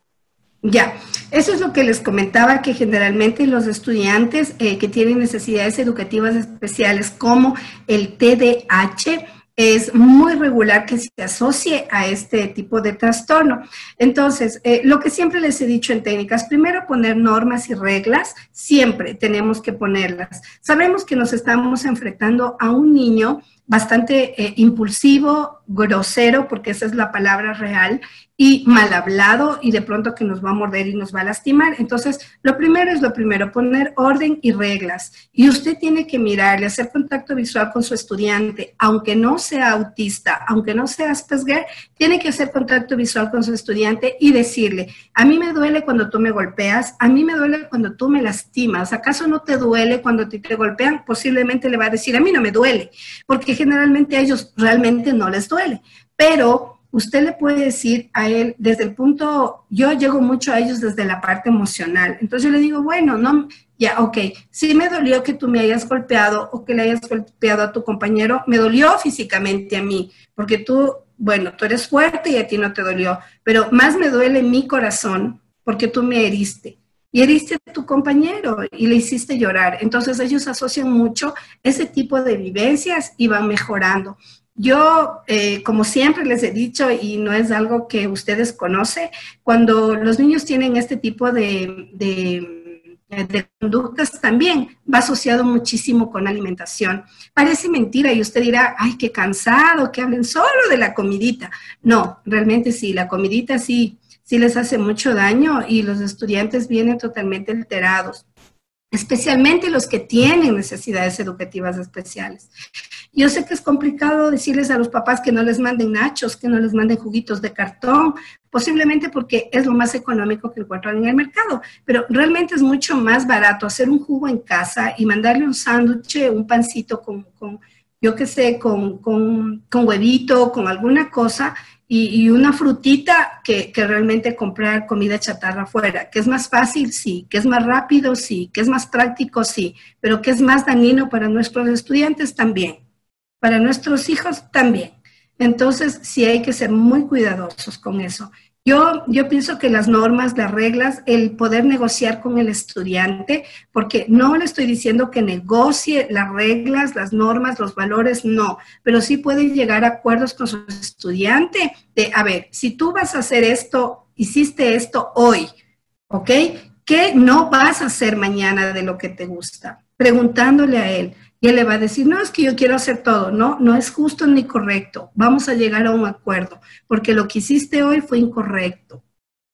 Ya, eso es lo que les comentaba, que generalmente los estudiantes que tienen necesidades educativas especiales como el TDAH es muy regular que se asocie a este tipo de trastorno. Entonces, lo que siempre les he dicho en técnicas, primero poner normas y reglas, siempre tenemos que ponerlas. Sabemos que nos estamos enfrentando a un niño bastante impulsivo, grosero, porque esa es la palabra real, y mal hablado, y de pronto que nos va a morder y nos va a lastimar. Entonces, lo primero es lo primero, poner orden y reglas. Y usted tiene que mirarle, hacer contacto visual con su estudiante, aunque no sea autista, aunque no sea Asperger, tiene que hacer contacto visual con su estudiante y decirle, a mí me duele cuando tú me golpeas, a mí me duele cuando tú me lastimas, ¿acaso no te duele cuando te golpean? Posiblemente le va a decir, a mí no me duele, porque generalmente a ellos realmente no les duele, pero usted le puede decir a él desde el punto, yo llego mucho a ellos desde la parte emocional, entonces yo le digo, bueno, no, ya, ok, sí me dolió que tú me hayas golpeado o que le hayas golpeado a tu compañero, me dolió físicamente a mí, porque tú, bueno, tú eres fuerte y a ti no te dolió, pero más me duele mi corazón porque tú me heriste. Y heriste a tu compañero y le hiciste llorar. Entonces ellos asocian mucho ese tipo de vivencias y van mejorando. Yo, como siempre les he dicho, y no es algo que ustedes conocen, cuando los niños tienen este tipo de conductas también va asociado muchísimo con alimentación. Parece mentira y usted dirá, ay, qué cansado, que hablen solo de la comidita. No, realmente sí, la comidita sí les hace mucho daño y los estudiantes vienen totalmente alterados, especialmente los que tienen necesidades educativas especiales. Yo sé que es complicado decirles a los papás que no les manden nachos, que no les manden juguitos de cartón, posiblemente porque es lo más económico que encuentran en el mercado, pero realmente es mucho más barato hacer un jugo en casa y mandarle un sándwich, un pancito con yo qué sé, con huevito, con alguna cosa, y una frutita que realmente comprar comida chatarra afuera, que es más fácil, sí, que es más rápido, sí, que es más práctico, sí, pero que es más dañino para nuestros estudiantes también, para nuestros hijos también. Entonces, sí hay que ser muy cuidadosos con eso. Yo pienso que las normas, las reglas, el poder negociar con el estudiante, porque no le estoy diciendo que negocie las reglas, las normas, los valores, no, pero sí puede llegar a acuerdos con su estudiante de, a ver, si tú vas a hacer esto, hiciste esto hoy, ¿ok? ¿Qué no vas a hacer mañana de lo que te gusta? Preguntándole a él. Y él le va a decir, no, es que yo quiero hacer todo. No es justo ni correcto. Vamos a llegar a un acuerdo, porque lo que hiciste hoy fue incorrecto,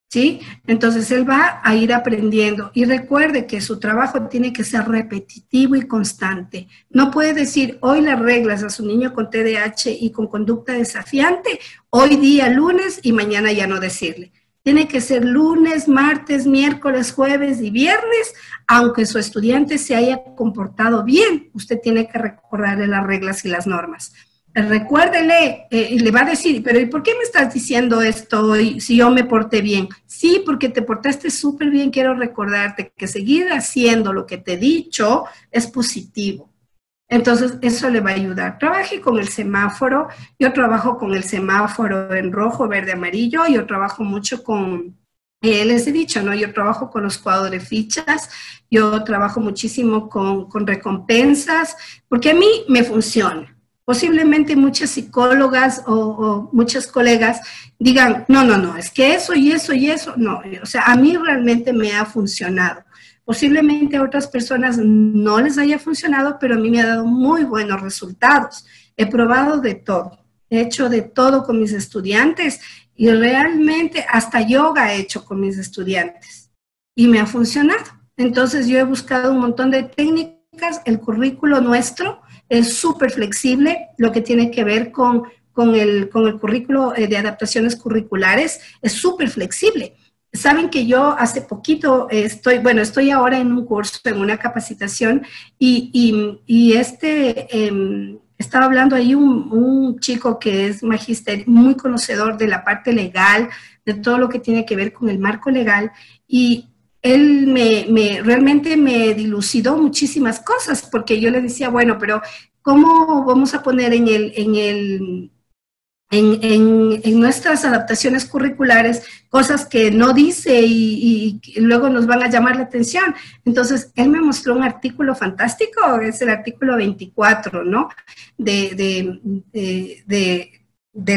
¿sí? Entonces, él va a ir aprendiendo. Y recuerde que su trabajo tiene que ser repetitivo y constante. No puede decir, hoy las reglas a su niño con TDAH y con conducta desafiante, hoy día lunes y mañana ya no decirle. Tiene que ser lunes, martes, miércoles, jueves y viernes, aunque su estudiante se haya comportado bien, usted tiene que recordarle las reglas y las normas. Recuérdele, y le va a decir, pero ¿y por qué me estás diciendo esto hoy si yo me porté bien? Sí, porque te portaste súper bien, quiero recordarte que seguir haciendo lo que te he dicho es positivo. Entonces, eso le va a ayudar. Trabaje con el semáforo. Yo trabajo con el semáforo en rojo, verde, amarillo. Yo trabajo mucho con, les he dicho, ¿no? Yo trabajo con los cuadros de fichas. Yo trabajo muchísimo con recompensas, porque a mí me funciona. Posiblemente muchas psicólogas o muchas colegas digan, no, es que eso y eso y eso. No, o sea, a mí realmente me ha funcionado. Posiblemente a otras personas no les haya funcionado, pero a mí me ha dado muy buenos resultados. He probado de todo, he hecho de todo con mis estudiantes y realmente hasta yoga he hecho con mis estudiantes y me ha funcionado. Entonces yo he buscado un montón de técnicas, el currículo nuestro es súper flexible, lo que tiene que ver con el currículo de adaptaciones curriculares es súper flexible. Saben que yo hace poquito estoy ahora en un curso, en una capacitación, estaba hablando ahí un chico que es magíster, muy conocedor de la parte legal, de todo lo que tiene que ver con el marco legal, y él realmente me dilucidó muchísimas cosas, porque yo le decía, bueno, pero ¿cómo vamos a poner en el en nuestras adaptaciones curriculares cosas que no dice y luego nos van a llamar la atención. Entonces, él me mostró un artículo fantástico, es el artículo 24, ¿no? De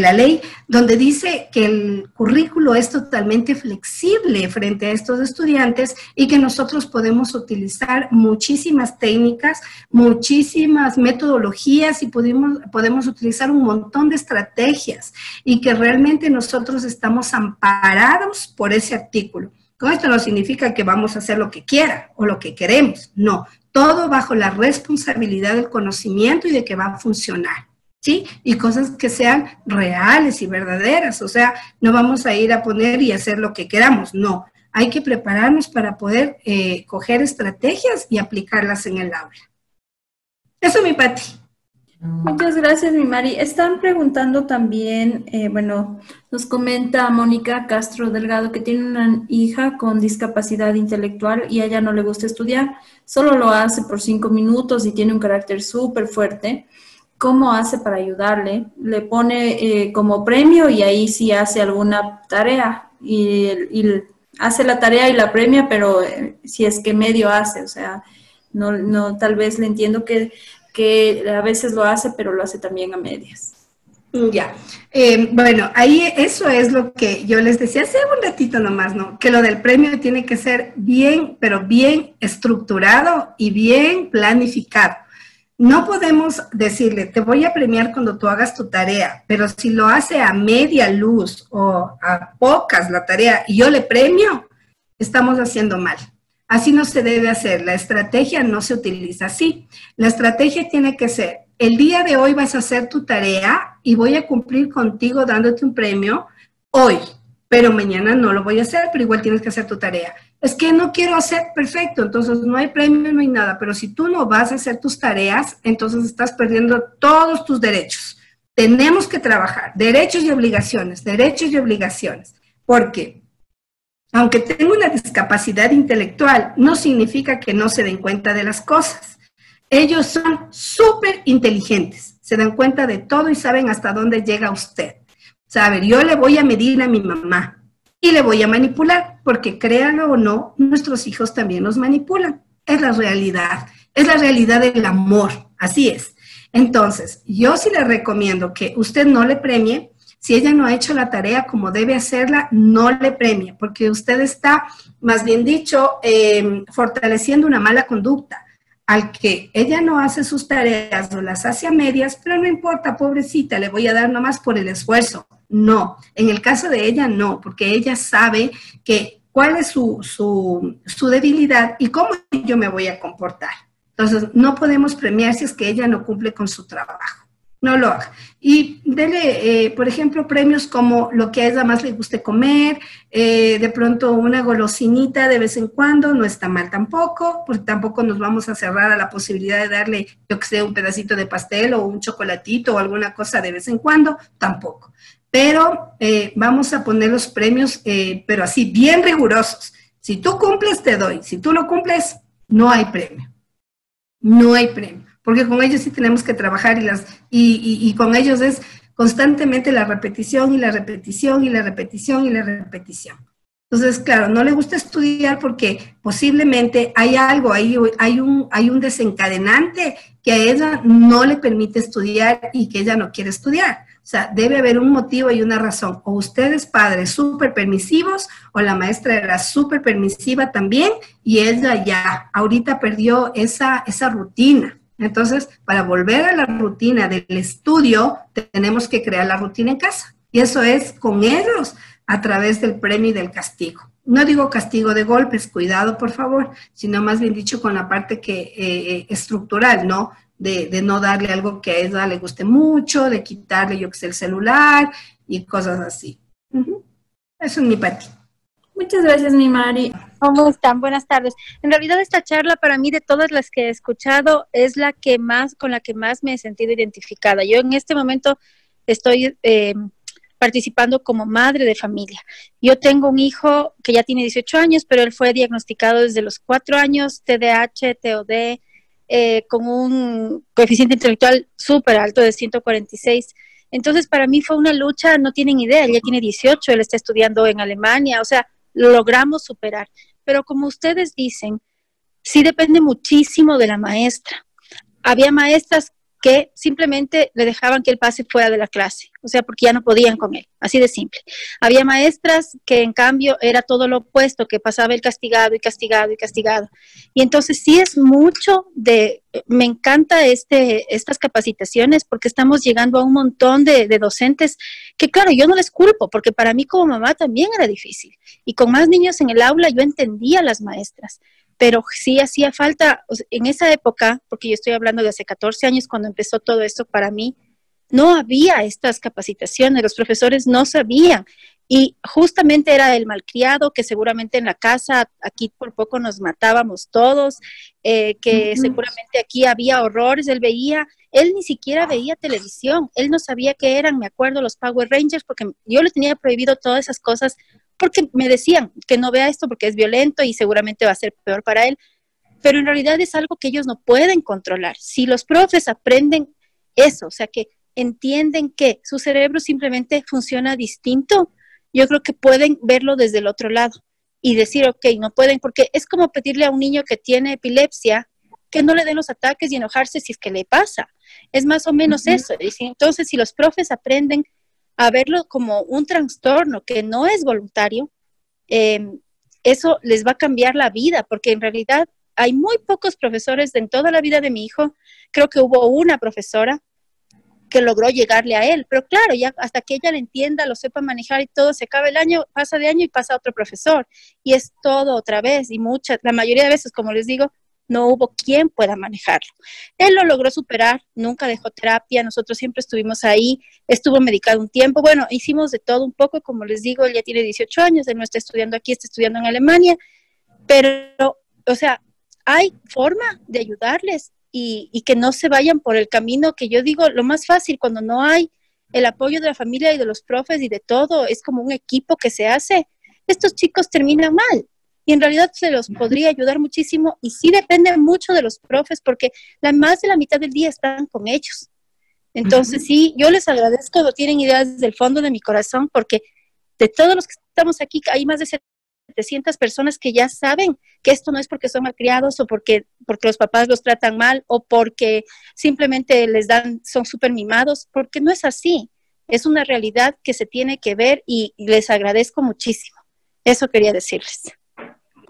la ley, donde dice que el currículo es totalmente flexible frente a estos estudiantes y que nosotros podemos utilizar muchísimas técnicas, muchísimas metodologías y podemos utilizar un montón de estrategias y que realmente nosotros estamos amparados por ese artículo. Con esto no significa que vamos a hacer lo que quiera o lo que queremos, no, todo bajo la responsabilidad del conocimiento y de que va a funcionar. ¿Sí? Y cosas que sean reales y verdaderas, o sea, no vamos a ir a poner y hacer lo que queramos, no, hay que prepararnos para poder coger estrategias y aplicarlas en el aula. Eso, mi Pati. Muchas gracias, mi Mari. Están preguntando también, bueno, nos comenta Mónica Castro Delgado que tiene una hija con discapacidad intelectual y a ella no le gusta estudiar, solo lo hace por 5 minutos y tiene un carácter súper fuerte. ¿Cómo hace para ayudarle? Le pone como premio y ahí sí hace alguna tarea y hace la tarea y la premia, pero si es que medio hace, o sea, no tal vez le entiendo que a veces lo hace, pero lo hace también a medias. Ya, bueno, ahí eso es lo que yo les decía hace un ratito nomás, ¿no? Que lo del premio tiene que ser bien, pero bien estructurado y bien planificado. No podemos decirle, te voy a premiar cuando tú hagas tu tarea, pero si lo hace a media luz o a pocas la tarea y yo le premio, estamos haciendo mal. Así no se debe hacer. La estrategia no se utiliza así. La estrategia tiene que ser, el día de hoy vas a hacer tu tarea y voy a cumplir contigo dándote un premio hoy, pero mañana no lo voy a hacer, pero igual tienes que hacer tu tarea. Es que no quiero hacer, perfecto, entonces no hay premio, no hay nada, pero si tú no vas a hacer tus tareas, entonces estás perdiendo todos tus derechos. Tenemos que trabajar, derechos y obligaciones, porque aunque tengo una discapacidad intelectual, no significa que no se den cuenta de las cosas. Ellos son súper inteligentes, se dan cuenta de todo y saben hasta dónde llega usted. Saber, yo le voy a medir a mi mamá y le voy a manipular, porque créanlo o no, nuestros hijos también nos manipulan. Es la realidad del amor, así es. Entonces, yo sí le recomiendo que usted no le premie, si ella no ha hecho la tarea como debe hacerla, no le premie, porque usted está, más bien dicho, fortaleciendo una mala conducta. Al que ella no hace sus tareas o las hace a medias, pero no importa, pobrecita, le voy a dar nomás por el esfuerzo. No, en el caso de ella no, porque ella sabe que cuál es su debilidad y cómo yo me voy a comportar. Entonces, no podemos premiar si es que ella no cumple con su trabajo. No lo haga. Y dele, por ejemplo, premios como lo que a ella más le guste comer, de pronto una golosinita de vez en cuando, no está mal tampoco, porque tampoco nos vamos a cerrar a la posibilidad de darle, yo que sé, un pedacito de pastel o un chocolatito o alguna cosa de vez en cuando, tampoco. Pero vamos a poner los premios, pero así, bien rigurosos. Si tú cumples, te doy. Si tú no cumples, no hay premio. No hay premio. Porque con ellos sí tenemos que trabajar y con ellos es constantemente la repetición y la repetición y la repetición y la repetición. Entonces, claro, no le gusta estudiar porque posiblemente hay algo, hay un desencadenante que a ella no le permite estudiar y que ella no quiere estudiar. O sea, debe haber un motivo y una razón. O ustedes, padres, súper permisivos, o la maestra era súper permisiva también, y ella ya ahorita perdió esa rutina. Entonces, para volver a la rutina del estudio, tenemos que crear la rutina en casa. Y eso es con ellos, a través del premio y del castigo. No digo castigo de golpes, cuidado por favor, sino más bien dicho con la parte que estructural, ¿no? De no darle algo que a ella le guste mucho, de quitarle, yo que sé, el celular y cosas así. Eso es mi Pati. Muchas gracias, mi Mari. ¿Cómo están? Buenas tardes. En realidad esta charla para mí de todas las que he escuchado es la que más, con la que más me he sentido identificada. Yo en este momento estoy participando como madre de familia. Yo tengo un hijo que ya tiene 18 años, pero él fue diagnosticado desde los 4 años, TDAH, TOD, con un coeficiente intelectual súper alto de 146. Entonces, para mí fue una lucha, no tienen idea, él ya tiene 18, él está estudiando en Alemania, o sea, lo logramos superar. Pero como ustedes dicen, sí depende muchísimo de la maestra. Había maestras que simplemente le dejaban que él pase fuera de la clase, o sea, porque ya no podían con él, así de simple. Había maestras que en cambio era todo lo opuesto, que pasaba el castigado y castigado y castigado. Y entonces sí es mucho me encanta estas capacitaciones porque estamos llegando a un montón de docentes que claro, yo no les culpo, porque para mí como mamá también era difícil. Y con más niños en el aula yo entendía a las maestras. Pero sí hacía falta, o sea, en esa época, porque yo estoy hablando de hace 14 años cuando empezó todo esto para mí, no había estas capacitaciones, los profesores no sabían. Y justamente era el malcriado que seguramente en la casa, aquí por poco nos matábamos todos, que seguramente aquí había horrores, él ni siquiera veía televisión, él no sabía qué eran, me acuerdo, los Power Rangers, porque yo le tenía prohibido todas esas cosas porque me decían que no vea esto porque es violento y seguramente va a ser peor para él, pero en realidad es algo que ellos no pueden controlar. Si los profes aprenden eso, o sea, que entienden que su cerebro simplemente funciona distinto, yo creo que pueden verlo desde el otro lado y decir, ok, no pueden, porque es como pedirle a un niño que tiene epilepsia que no le den los ataques y enojarse si es que le pasa. Es más o menos eso. Entonces, si los profes aprenden a verlo como un trastorno que no es voluntario, eso les va a cambiar la vida, porque en realidad hay muy pocos profesores en toda la vida de mi hijo. Creo que hubo una profesora que logró llegarle a él, pero claro, ya hasta que ella le entienda, lo sepa manejar y todo, se acaba el año, pasa de año y pasa otro profesor, y es todo otra vez, y la mayoría de veces, como les digo, no hubo quien pueda manejarlo. Él lo logró superar, nunca dejó terapia, nosotros siempre estuvimos ahí, estuvo medicado un tiempo, bueno, hicimos de todo un poco, como les digo, él ya tiene 18 años, él no está estudiando aquí, está estudiando en Alemania, pero, o sea, hay forma de ayudarles y que no se vayan por el camino que yo digo, lo más fácil cuando no hay el apoyo de la familia y de los profes y de todo, es como un equipo que se hace, estos chicos terminan mal. Y en realidad se los podría ayudar muchísimo y sí depende mucho de los profes porque más de la mitad del día están con ellos. Entonces sí, yo les agradezco, no tienen ideas desde el fondo de mi corazón porque de todos los que estamos aquí hay más de 700 personas que ya saben que esto no es porque son malcriados o porque los papás los tratan mal o porque simplemente son súper mimados, porque no es así. Es una realidad que se tiene que ver y les agradezco muchísimo. Eso quería decirles.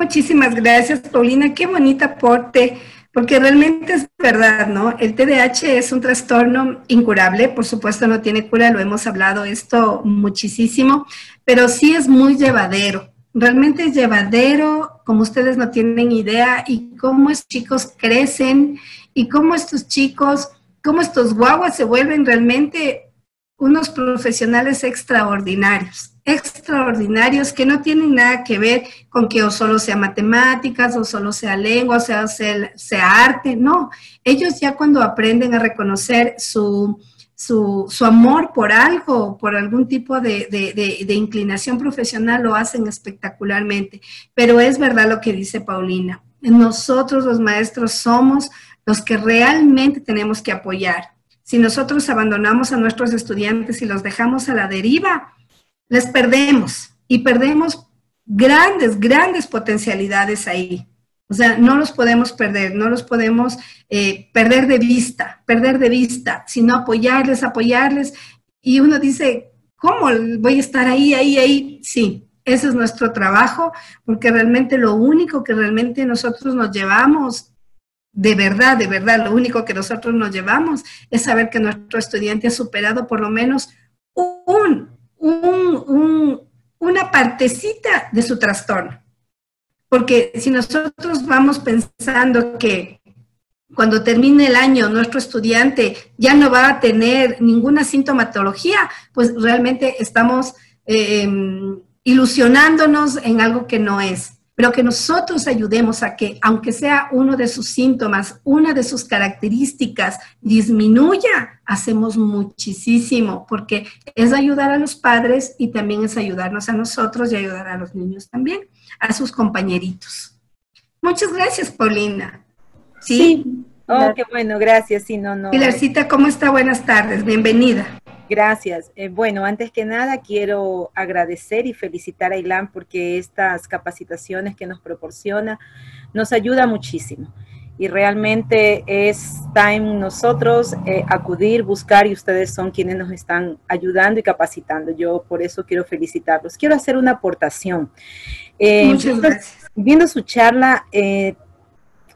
Muchísimas gracias, Paulina. Qué bonito aporte, porque realmente es verdad, ¿no? El TDAH es un trastorno incurable, por supuesto no tiene cura, lo hemos hablado esto muchísimo, pero sí es muy llevadero. Realmente es llevadero, como ustedes no tienen idea, y cómo estos chicos crecen, y cómo estos guaguas se vuelven realmente unos profesionales extraordinarios que no tienen nada que ver con que o solo sea matemáticas, o solo sea lengua, o sea arte, no. Ellos ya cuando aprenden a reconocer su amor por algo, por algún tipo de inclinación profesional, lo hacen espectacularmente. Pero es verdad lo que dice Paulina. Nosotros los maestros somos los que realmente tenemos que apoyar. Si nosotros abandonamos a nuestros estudiantes y los dejamos a la deriva, les perdemos y perdemos grandes potencialidades ahí. O sea, no los podemos perder, no los podemos perder de vista, sino apoyarles. Y uno dice, ¿cómo voy a estar ahí? Sí, ese es nuestro trabajo, porque realmente lo único que realmente nosotros nos llevamos, de verdad, lo único que nosotros nos llevamos es saber que nuestro estudiante ha superado por lo menos una partecita de su trastorno. Porque si nosotros vamos pensando que cuando termine el año nuestro estudiante ya no va a tener ninguna sintomatología, pues realmente estamos ilusionándonos en algo que no es. Pero que nosotros ayudemos a que, aunque sea uno de sus síntomas, una de sus características disminuya, hacemos muchísimo, porque es ayudar a los padres y también es ayudarnos a nosotros y ayudar a los niños también, a sus compañeritos. Muchas gracias, Paulina. Sí. Oh, qué bueno, gracias. Sí, no. Pilarcita, ¿cómo está? Buenas tardes, bienvenida. Gracias. Bueno, antes que nada quiero agradecer y felicitar a Ilan porque estas capacitaciones que nos proporciona nos ayuda muchísimo. Y realmente está en nosotros acudir, buscar, y ustedes son quienes nos están ayudando y capacitando. Yo por eso quiero felicitarlos. Quiero hacer una aportación. Muchas gracias. Viendo su charla,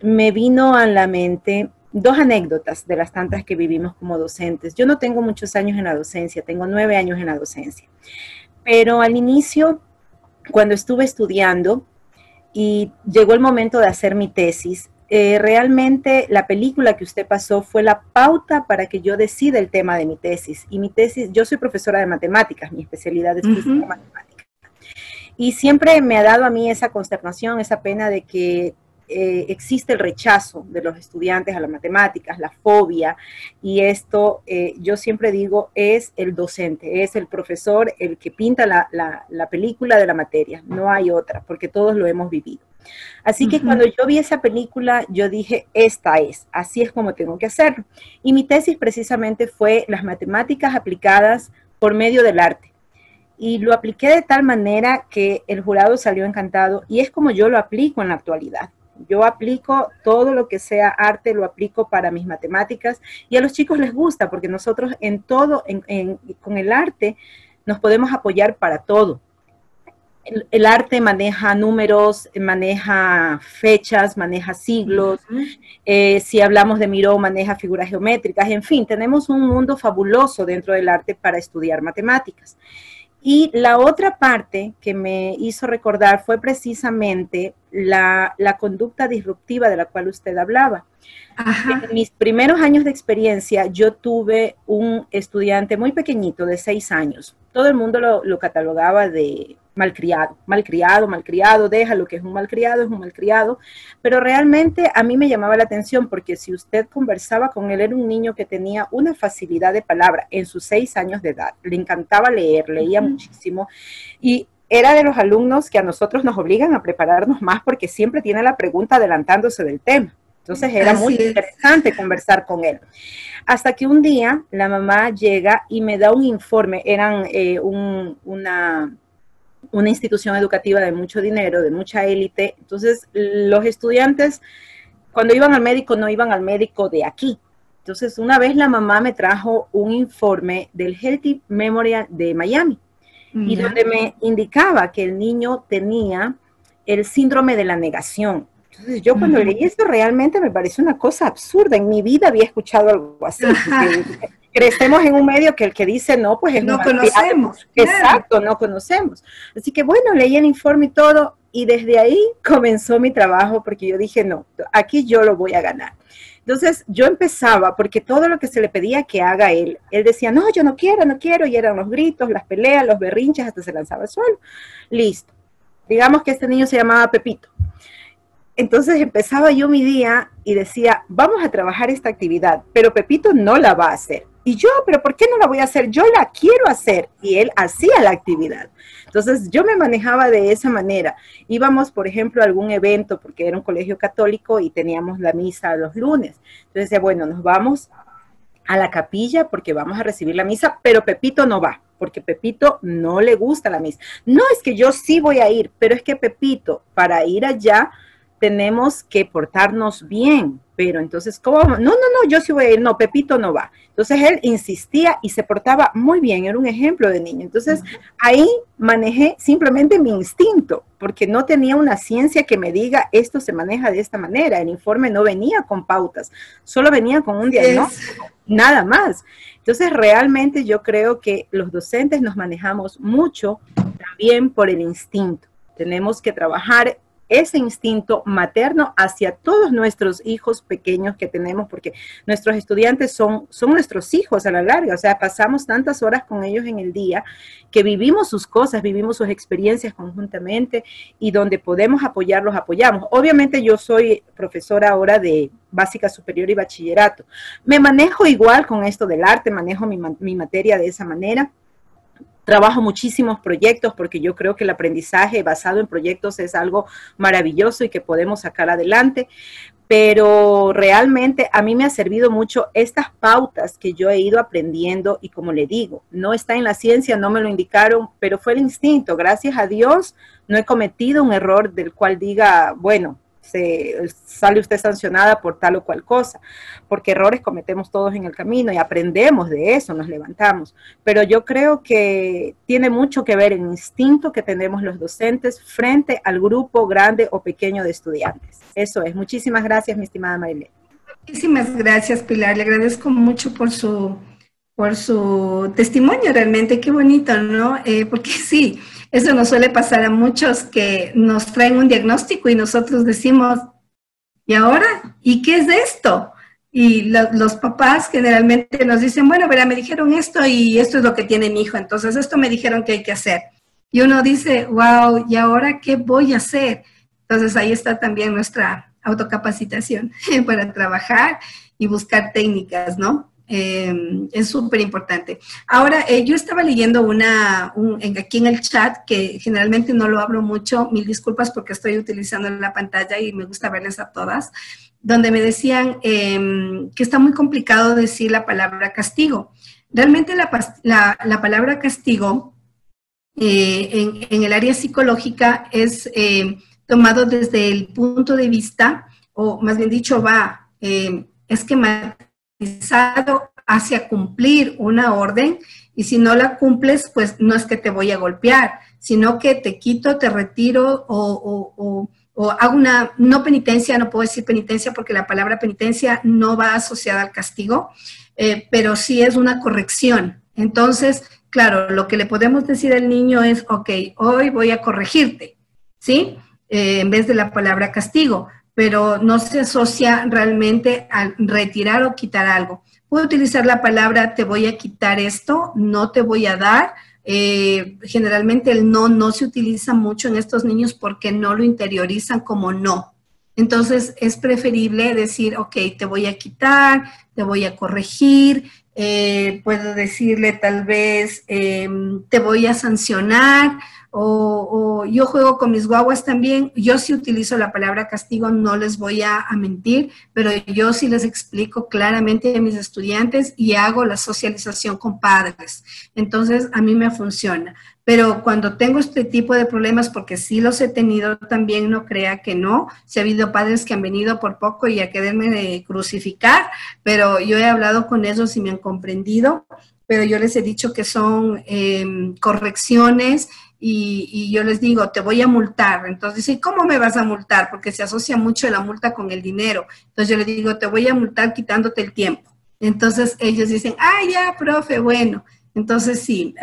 me vino a la mente dos anécdotas de las tantas que vivimos como docentes. Yo no tengo muchos años en la docencia, tengo 9 años en la docencia. Pero al inicio, cuando estuve estudiando y llegó el momento de hacer mi tesis, realmente la película que usted pasó fue la pauta para que yo decida el tema de mi tesis. Y mi tesis, yo soy profesora de matemáticas, mi especialidad es física matemática. Y siempre me ha dado a mí esa consternación, esa pena de que existe el rechazo de los estudiantes a las matemáticas, la fobia, y esto yo siempre digo es el docente, es el profesor el que pinta la película de la materia, no hay otra, porque todos lo hemos vivido. Así que cuando yo vi esa película, yo dije, esta es, así es como tengo que hacerlo. Y mi tesis precisamente fue las matemáticas aplicadas por medio del arte. Y lo apliqué de tal manera que el jurado salió encantado, y es como yo lo aplico en la actualidad. Yo aplico todo lo que sea arte, lo aplico para mis matemáticas, y a los chicos les gusta, porque nosotros en todo, con el arte, nos podemos apoyar para todo. El arte maneja números, maneja fechas, maneja siglos. Si hablamos de Miró, maneja figuras geométricas. En fin, tenemos un mundo fabuloso dentro del arte para estudiar matemáticas. Y la otra parte que me hizo recordar fue precisamente la conducta disruptiva de la cual usted hablaba. En mis primeros años de experiencia, yo tuve un estudiante muy pequeñito, de 6 años. Todo el mundo lo catalogaba de malcriado, malcriado, malcriado, deja lo que es un malcriado, pero realmente a mí me llamaba la atención porque si usted conversaba con él, era un niño que tenía una facilidad de palabra en sus 6 años de edad, le encantaba leer, leía muchísimo, y era de los alumnos que a nosotros nos obligan a prepararnos más porque siempre tiene la pregunta adelantándose del tema. Entonces era muy interesante conversar con él. Hasta que un día la mamá llega y me da un informe, eran una institución educativa de mucho dinero, de mucha élite. Entonces los estudiantes cuando iban al médico no iban al médico de aquí. Entonces una vez la mamá me trajo un informe del Healthy Memorial de Miami, y donde me indicaba que el niño tenía el síndrome de la negación. Entonces yo cuando leí esto realmente me pareció una cosa absurda. En mi vida había escuchado algo así. Crecemos en un medio que el que dice no, pues es no conocemos. Exacto, no conocemos. Así que bueno, leí el informe y todo, y desde ahí comenzó mi trabajo, porque yo dije, no, aquí yo lo voy a ganar. Entonces yo empezaba, porque todo lo que se le pedía que haga él decía, no, yo no quiero, y eran los gritos, las peleas, los berrinches, hasta se lanzaba al suelo. Listo. Digamos que este niño se llamaba Pepito. Entonces empezaba yo mi día y decía, vamos a trabajar esta actividad, pero Pepito no la va a hacer. Y yo, pero ¿por qué no la voy a hacer? Yo la quiero hacer. Y él hacía la actividad. Entonces yo me manejaba de esa manera. Íbamos, por ejemplo, a algún evento, porque era un colegio católico y teníamos la misa los lunes. Entonces decía, bueno, nos vamos a la capilla porque vamos a recibir la misa, pero Pepito no va, porque Pepito no le gusta la misa. No, es que yo sí voy a ir, pero es que Pepito, para ir allá, tenemos que portarnos bien. Pero entonces, ¿cómo? No, yo sí voy a ir. No, Pepito no va. Entonces él insistía y se portaba muy bien, era un ejemplo de niño. Entonces ahí manejé simplemente mi instinto, porque no tenía una ciencia que me diga esto se maneja de esta manera. El informe no venía con pautas, solo venía con un diagnóstico, nada más. Entonces realmente yo creo que los docentes nos manejamos mucho también por el instinto. Tenemos que trabajar ese instinto materno hacia todos nuestros hijos pequeños que tenemos, porque nuestros estudiantes son nuestros hijos a la larga. O sea, pasamos tantas horas con ellos en el día que vivimos sus cosas, vivimos sus experiencias conjuntamente, y donde podemos apoyarlos, apoyamos. Obviamente yo soy profesora ahora de básica superior y bachillerato. Me manejo igual con esto del arte, manejo mi materia de esa manera. Trabajo muchísimos proyectos porque yo creo que el aprendizaje basado en proyectos es algo maravilloso y que podemos sacar adelante. pero realmente a mí me ha servido mucho estas pautas que yo he ido aprendiendo y como le digo, no está en la ciencia, no me lo indicaron, pero fue el instinto. Gracias a Dios no he cometido un error del cual diga, bueno, sale usted sancionada por tal o cual cosa, porque errores cometemos todos en el camino y aprendemos de eso, nos levantamos, pero yo creo que tiene mucho que ver el instinto que tenemos los docentes frente al grupo grande o pequeño de estudiantes. Eso es. Muchísimas gracias, mi estimada Marilén. Muchísimas gracias, Pilar, le agradezco mucho por su testimonio, realmente, qué bonito, ¿no? Porque sí, eso nos suele pasar a muchos que nos traen un diagnóstico y nosotros decimos, ¿y ahora? ¿Y qué es esto? Y los papás generalmente nos dicen, bueno, verá, me dijeron esto y esto es lo que tiene mi hijo, entonces esto me dijeron que hay que hacer. Y uno dice, wow, ¿y ahora qué voy a hacer? Entonces ahí está también nuestra autocapacitación para trabajar y buscar técnicas, ¿no? Es súper importante. Ahora, yo estaba leyendo aquí en el chat, que generalmente no lo abro mucho, mil disculpas porque estoy utilizando la pantalla y me gusta verles a todas, donde me decían que está muy complicado decir la palabra castigo. Realmente la palabra castigo en el área psicológica es tomado desde el punto de vista, o más bien dicho, esquematizado hacia cumplir una orden, y si no la cumples, pues no es que te voy a golpear, sino que te quito, te retiro o hago una, no penitencia, no puedo decir penitencia porque la palabra penitencia no va asociada al castigo, pero sí es una corrección. Entonces, claro, lo que le podemos decir al niño es, ok, hoy voy a corregirte, ¿sí? En vez de la palabra castigo, pero no se asocia realmente al retirar o quitar algo. Puedo utilizar la palabra te voy a quitar esto, no te voy a dar. Generalmente el no se utiliza mucho en estos niños porque no lo interiorizan como no. Entonces es preferible decir, ok, te voy a quitar, te voy a corregir, puedo decirle tal vez te voy a sancionar, o yo juego con mis guaguas también. Yo sí utilizo la palabra castigo, no les voy a mentir, pero yo sí les explico claramente a mis estudiantes y hago la socialización con padres. Entonces, a mí me funciona. Pero cuando tengo este tipo de problemas, porque sí los he tenido también, no crea que no, si ha habido padres que han venido por poco y a quererme crucificar, pero yo he hablado con ellos y me han comprendido, pero yo les he dicho que son correcciones. Y yo les digo, te voy a multar. Entonces dicen, ¿cómo me vas a multar? Porque se asocia mucho la multa con el dinero. Entonces yo les digo, te voy a multar quitándote el tiempo. Entonces ellos dicen, ya, profe, bueno. Entonces sí,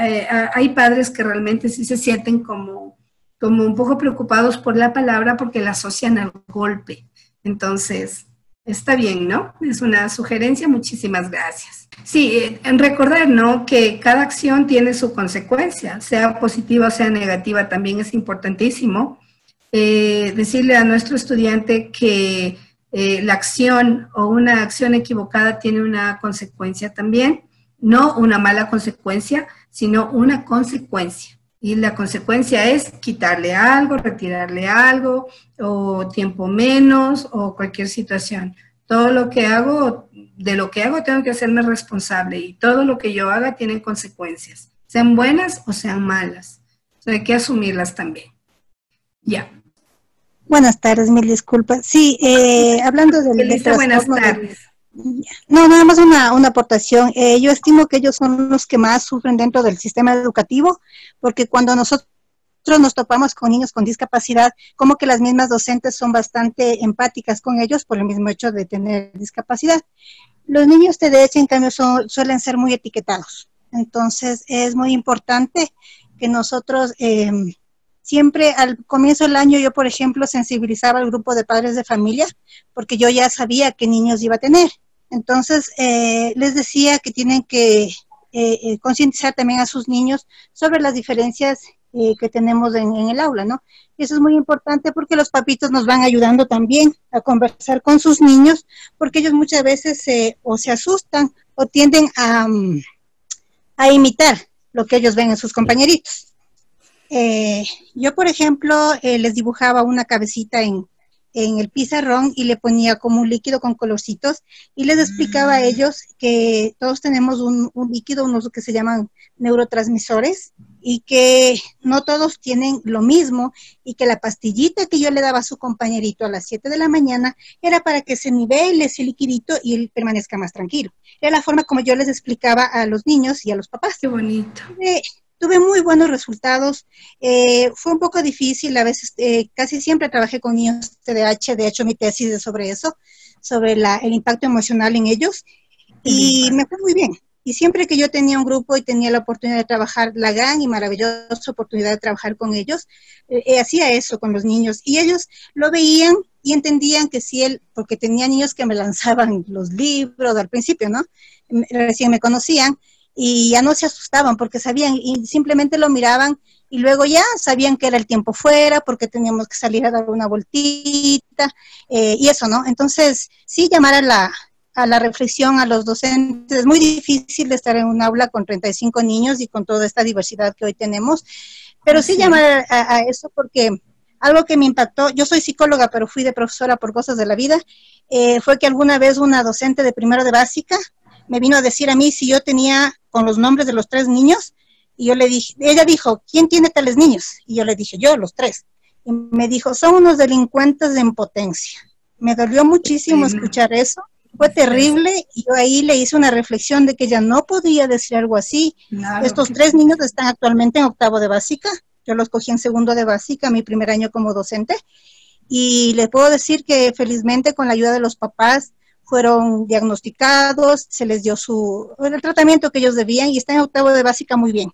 hay padres que realmente sí se sienten como un poco preocupados por la palabra porque la asocian al golpe. Entonces, está bien, ¿no? Es una sugerencia, muchísimas gracias. Sí, recordar, ¿no?, que cada acción tiene su consecuencia, sea positiva o sea negativa, también es importantísimo. Decirle a nuestro estudiante que la acción o una acción equivocada tiene una consecuencia también, no una mala consecuencia, sino una consecuencia. Y la consecuencia es quitarle algo, retirarle algo, o tiempo menos, o cualquier situación. Todo lo que hago, de lo que hago tengo que hacerme responsable, y todo lo que yo haga tiene consecuencias, sean buenas o sean malas. O sea, hay que asumirlas también. Ya. Buenas tardes, mil disculpas. Sí, hablando del Elisa, buenas tardes. No, nada más una aportación. Yo estimo que ellos son los que más sufren dentro del sistema educativo, porque cuando nosotros nos topamos con niños con discapacidad, como que las mismas docentes son bastante empáticas con ellos por el mismo hecho de tener discapacidad. Los niños TDS, en cambio, suelen ser muy etiquetados. Entonces, es muy importante que nosotros siempre al comienzo del año, yo, por ejemplo, sensibilizaba al grupo de padres de familia, porque yo ya sabía qué niños iba a tener. Entonces, les decía que tienen que concientizar también a sus niños sobre las diferencias que tenemos en el aula, ¿no? Y eso es muy importante porque los papitos nos van ayudando también a conversar con sus niños, porque ellos muchas veces o se asustan o tienden a imitar lo que ellos ven en sus compañeritos. Yo, por ejemplo, les dibujaba una cabecita en en el pizarrón y le ponía como un líquido con colorcitos y les explicaba a ellos que todos tenemos un líquido, unos que se llaman neurotransmisores, y que no todos tienen lo mismo, y que la pastillita que yo le daba a su compañerito a las 7 de la mañana era para que se nivele ese liquidito y él permanezca más tranquilo. Era la forma como yo les explicaba a los niños y a los papás. Qué bonito. Tuve muy buenos resultados. Fue un poco difícil, a veces casi siempre trabajé con niños TDAH, de hecho mi tesis es sobre eso, sobre el impacto emocional en ellos, y me fue muy bien. Y siempre que yo tenía un grupo y tenía la oportunidad de trabajar, la gran y maravillosa oportunidad de trabajar con ellos, hacía eso con los niños. Y ellos lo veían y entendían que si él, porque tenía niños que me lanzaban los libros al principio, ¿no? Recién me conocían y ya no se asustaban porque sabían y simplemente lo miraban y luego ya sabían que era el tiempo fuera porque teníamos que salir a dar una voltita y eso, ¿no? Entonces, sí llamar a la reflexión a los docentes. Es muy difícil estar en un aula con 35 niños y con toda esta diversidad que hoy tenemos, pero sí llamar a eso porque algo que me impactó, yo soy psicóloga, pero fui de profesora por cosas de la vida, fue que alguna vez una docente de primero de básica me vino a decir a mí si yo tenía con los nombres de los 3 niños, y yo le dije, ella dijo, ¿quién tiene tales niños? Y yo le dije, yo, los 3. Y me dijo, son unos delincuentes en potencia. Me dolió muchísimo escuchar eso. Fue terrible y yo ahí le hice una reflexión de que ella no podía decir algo así. Claro. Estos 3 niños están actualmente en octavo de básica. Yo los cogí en segundo de básica, mi primer año como docente. Y les puedo decir que felizmente con la ayuda de los papás fueron diagnosticados, se les dio el tratamiento que ellos debían y están en octavo de básica muy bien.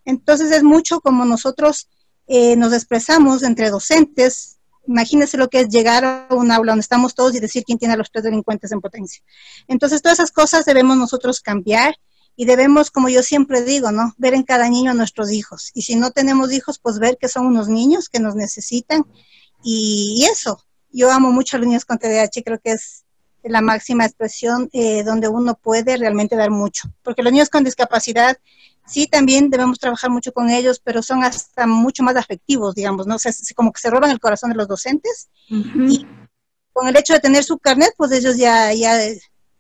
Entonces es mucho como nosotros nos expresamos entre docentes. Imagínense lo que es llegar a un aula donde estamos todos y decir quién tiene a los 3 delincuentes en potencia. Entonces, todas esas cosas debemos nosotros cambiar y debemos, como yo siempre digo, ¿no? Ver en cada niño a nuestros hijos. Y si no tenemos hijos, pues ver que son unos niños que nos necesitan. Y eso, yo amo mucho a los niños con TDAH, creo que es la máxima expresión donde uno puede realmente dar mucho. Porque los niños con discapacidad, sí, también debemos trabajar mucho con ellos, pero son hasta mucho más afectivos, digamos, ¿no? O sea, como que se roban el corazón de los docentes. Y con el hecho de tener su carnet, pues ellos ya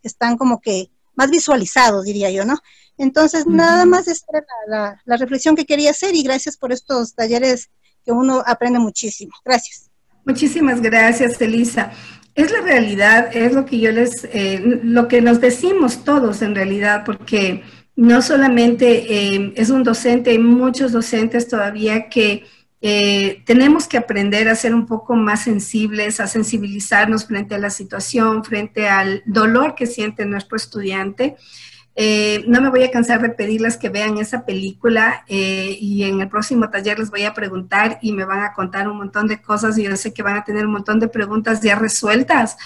están como que más visualizados, diría yo, ¿no? Entonces, nada más esa era la reflexión que quería hacer y gracias por estos talleres que uno aprende muchísimo. Gracias. Muchísimas gracias, Elisa. Es la realidad, es lo que lo que nos decimos todos en realidad, porque no solamente es un docente, hay muchos docentes todavía que tenemos que aprender a ser un poco más sensibles, a sensibilizarnos frente a la situación, frente al dolor que siente nuestro estudiante. No me voy a cansar de pedirles que vean esa película y en el próximo taller les voy a preguntar y me van a contar un montón de cosas y yo sé que van a tener un montón de preguntas ya resueltas,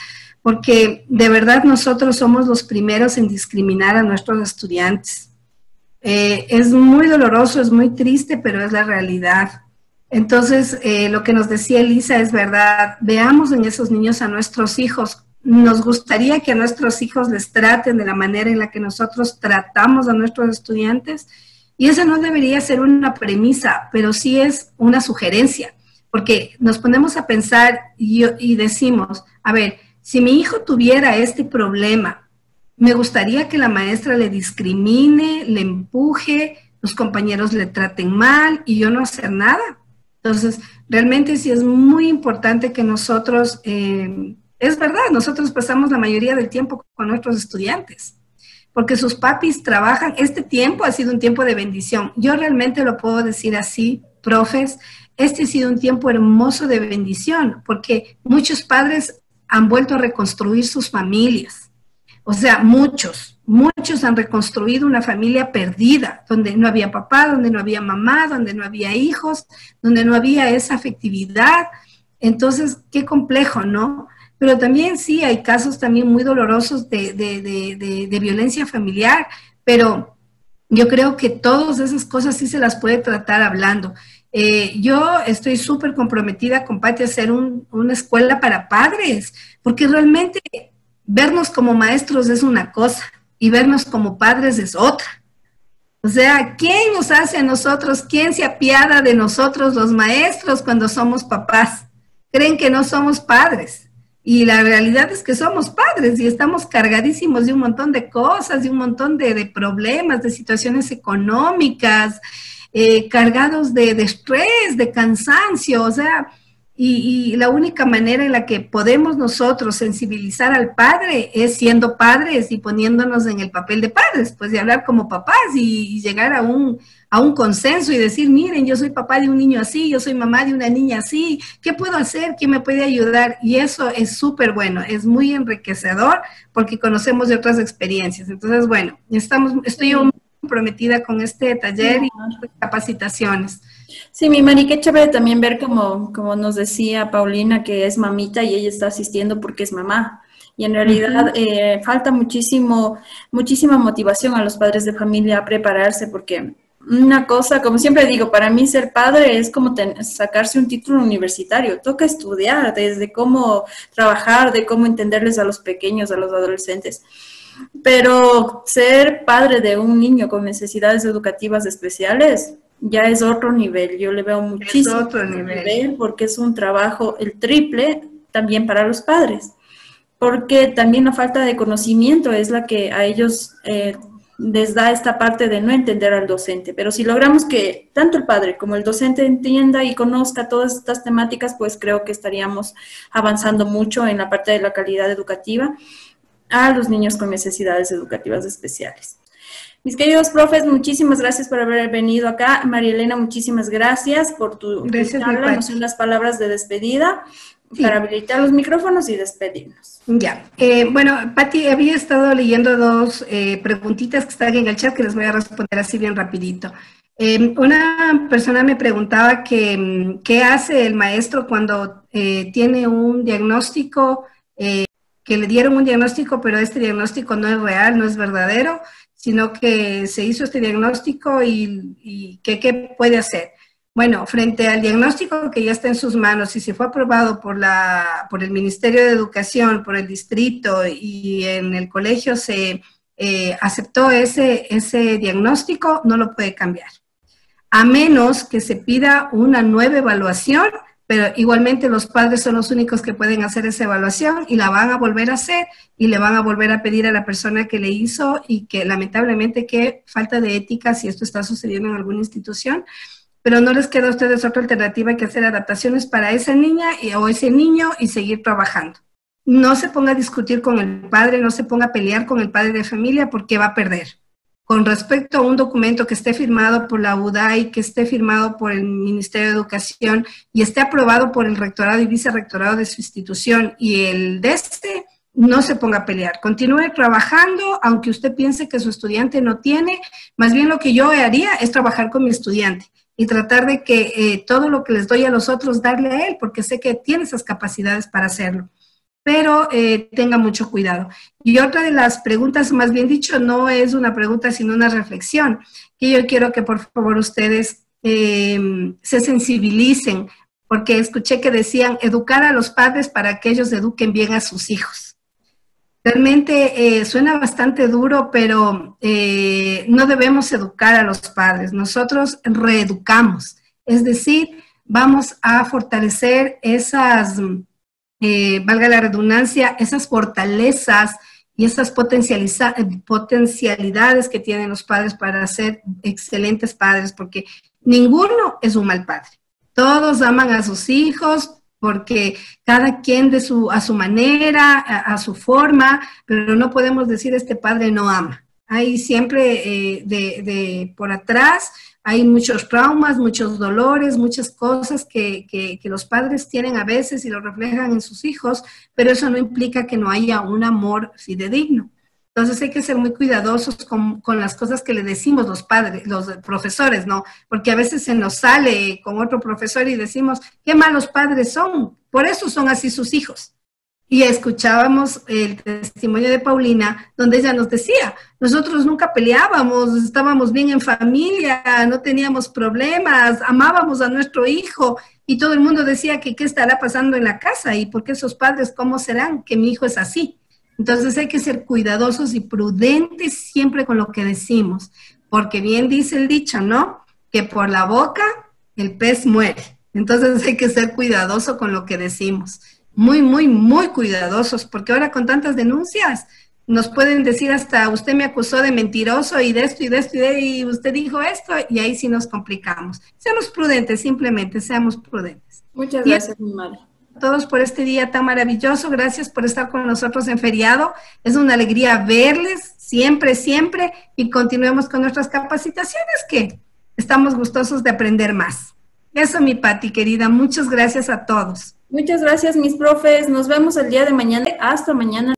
porque de verdad nosotros somos los primeros en discriminar a nuestros estudiantes. Es muy doloroso, es muy triste, pero es la realidad. Entonces, lo que nos decía Elisa es verdad, veamos en esos niños a nuestros hijos. Nos gustaría que a nuestros hijos les traten de la manera en la que nosotros tratamos a nuestros estudiantes, y esa no debería ser una premisa, pero sí es una sugerencia, porque nos ponemos a pensar y decimos, a ver, si mi hijo tuviera este problema, me gustaría que la maestra le discrimine, le empuje, los compañeros le traten mal y yo no hacer nada. Entonces, realmente sí es muy importante que nosotros, es verdad, nosotros pasamos la mayoría del tiempo con nuestros estudiantes, porque sus papis trabajan. Este tiempo ha sido un tiempo de bendición. Yo realmente lo puedo decir así, profes, este ha sido un tiempo hermoso de bendición, porque muchos padres han vuelto a reconstruir sus familias. O sea, muchos han reconstruido una familia perdida, donde no había papá, donde no había mamá, donde no había hijos, donde no había esa afectividad. Entonces, qué complejo, ¿no? Pero también sí, hay casos también muy dolorosos de violencia familiar, pero yo creo que todas esas cosas sí se las puede tratar hablando. Yo estoy súper comprometida con Pati a hacer una escuela para padres, porque realmente vernos como maestros es una cosa y vernos como padres es otra. O sea, ¿quién nos hace a nosotros? ¿Quién se apiada de nosotros los maestros cuando somos papás? creen que no somos padres. Y la realidad es que somos padres y estamos cargadísimos de un montón de cosas, de un montón de problemas, de situaciones económicas, cargados de estrés, de cansancio, o sea, y la única manera en la que podemos nosotros sensibilizar al padre es siendo padres y poniéndonos en el papel de padres, pues de hablar como papás y llegar a un consenso y decir, miren, yo soy papá de un niño así, yo soy mamá de una niña así, ¿qué puedo hacer? ¿Quién me puede ayudar? Y eso es súper bueno, es muy enriquecedor porque conocemos de otras experiencias. Entonces, bueno, estoy muy comprometida con este taller y capacitaciones. Sí, mi Mari, qué chévere también ver como nos decía Paulina, que es mamita y ella está asistiendo porque es mamá. Y en realidad falta muchísima motivación a los padres de familia a prepararse porque una cosa, como siempre digo, para mí ser padre es como sacarse un título universitario. Toca estudiar desde cómo trabajar, de cómo entenderles a los pequeños, a los adolescentes. Pero ser padre de un niño con necesidades educativas especiales ya es otro nivel. Yo le veo muchísimo otro nivel porque es un trabajo el triple también para los padres. Porque también la falta de conocimiento es la que a ellos les da esta parte de no entender al docente. Pero si logramos que tanto el padre como el docente entienda y conozca todas estas temáticas, pues creo que estaríamos avanzando mucho en la parte de la calidad educativa a los niños con necesidades educativas especiales. Mis queridos profes, muchísimas gracias por haber venido acá. María Elena, muchísimas gracias por tu charla. Nos son las palabras de despedida para habilitar los micrófonos y despedirnos. Ya. Bueno, Pati, había estado leyendo dos preguntitas que están en el chat que les voy a responder así bien rapidito. Una persona me preguntaba que, qué hace el maestro cuando tiene un diagnóstico, que le dieron un diagnóstico, pero este diagnóstico no es real, no es verdadero, sino que se hizo este diagnóstico y ¿qué puede hacer? Bueno, frente al diagnóstico que ya está en sus manos y si fue aprobado por el Ministerio de Educación, por el distrito y en el colegio se aceptó ese diagnóstico, no lo puede cambiar. A menos que se pida una nueva evaluación, pero igualmente los padres son los únicos que pueden hacer esa evaluación y la van a volver a hacer y le van a volver a pedir a la persona que le hizo y que lamentablemente qué falta de ética si esto está sucediendo en alguna institución, pero no les queda a ustedes otra alternativa que hacer adaptaciones para esa niña o ese niño y seguir trabajando. No se ponga a discutir con el padre, no se ponga a pelear con el padre de familia porque va a perder. Con respecto a un documento que esté firmado por la UDAI, que esté firmado por el Ministerio de Educación y esté aprobado por el rectorado y vicerrectorado de su institución y el de no se ponga a pelear. Continúe trabajando, aunque usted piense que su estudiante no tiene. Más bien lo que yo haría es trabajar con mi estudiante y tratar de que todo lo que les doy a los otros, darle a él, porque sé que tiene esas capacidades para hacerlo. Pero tenga mucho cuidado. Y otra de las preguntas, más bien dicho, no es una pregunta, sino una reflexión, que yo quiero que por favor ustedes se sensibilicen, porque escuché que decían educar a los padres para que ellos eduquen bien a sus hijos. Realmente suena bastante duro, pero no debemos educar a los padres, nosotros reeducamos, es decir, vamos a fortalecer esas... valga la redundancia, esas fortalezas y esas potencialidades que tienen los padres para ser excelentes padres, porque ninguno es un mal padre. Todos aman a sus hijos porque cada quien a su manera, a su forma, pero no podemos decir este padre no ama. Hay siempre por atrás, hay muchos traumas, muchos dolores, muchas cosas que los padres tienen a veces y lo reflejan en sus hijos, pero eso no implica que no haya un amor fidedigno. Entonces hay que ser muy cuidadosos con las cosas que le decimos los padres, los profesores, ¿no? Porque a veces se nos sale con otro profesor y decimos, qué malos padres son, por eso son así sus hijos. Y escuchábamos el testimonio de Paulina, donde ella nos decía, nosotros nunca peleábamos, estábamos bien en familia, no teníamos problemas, amábamos a nuestro hijo, y todo el mundo decía que qué estará pasando en la casa, y por qué esos padres, ¿cómo serán? Que mi hijo es así. Entonces hay que ser cuidadosos y prudentes siempre con lo que decimos, porque bien dice el dicho, ¿no? Que por la boca el pez muere. Entonces hay que ser cuidadoso con lo que decimos. Muy, muy, muy cuidadosos, porque ahora con tantas denuncias nos pueden decir hasta usted me acusó de mentiroso y de esto y de esto y usted dijo esto, y ahí sí nos complicamos. Seamos prudentes, simplemente seamos prudentes. Muchas gracias, mi Mari. A todos por este día tan maravilloso. Gracias por estar con nosotros en feriado. Es una alegría verles siempre, siempre, y continuemos con nuestras capacitaciones, que estamos gustosos de aprender más. Eso, mi Pati querida. Muchas gracias a todos. Muchas gracias, mis profes. Nos vemos el día de mañana. Hasta mañana.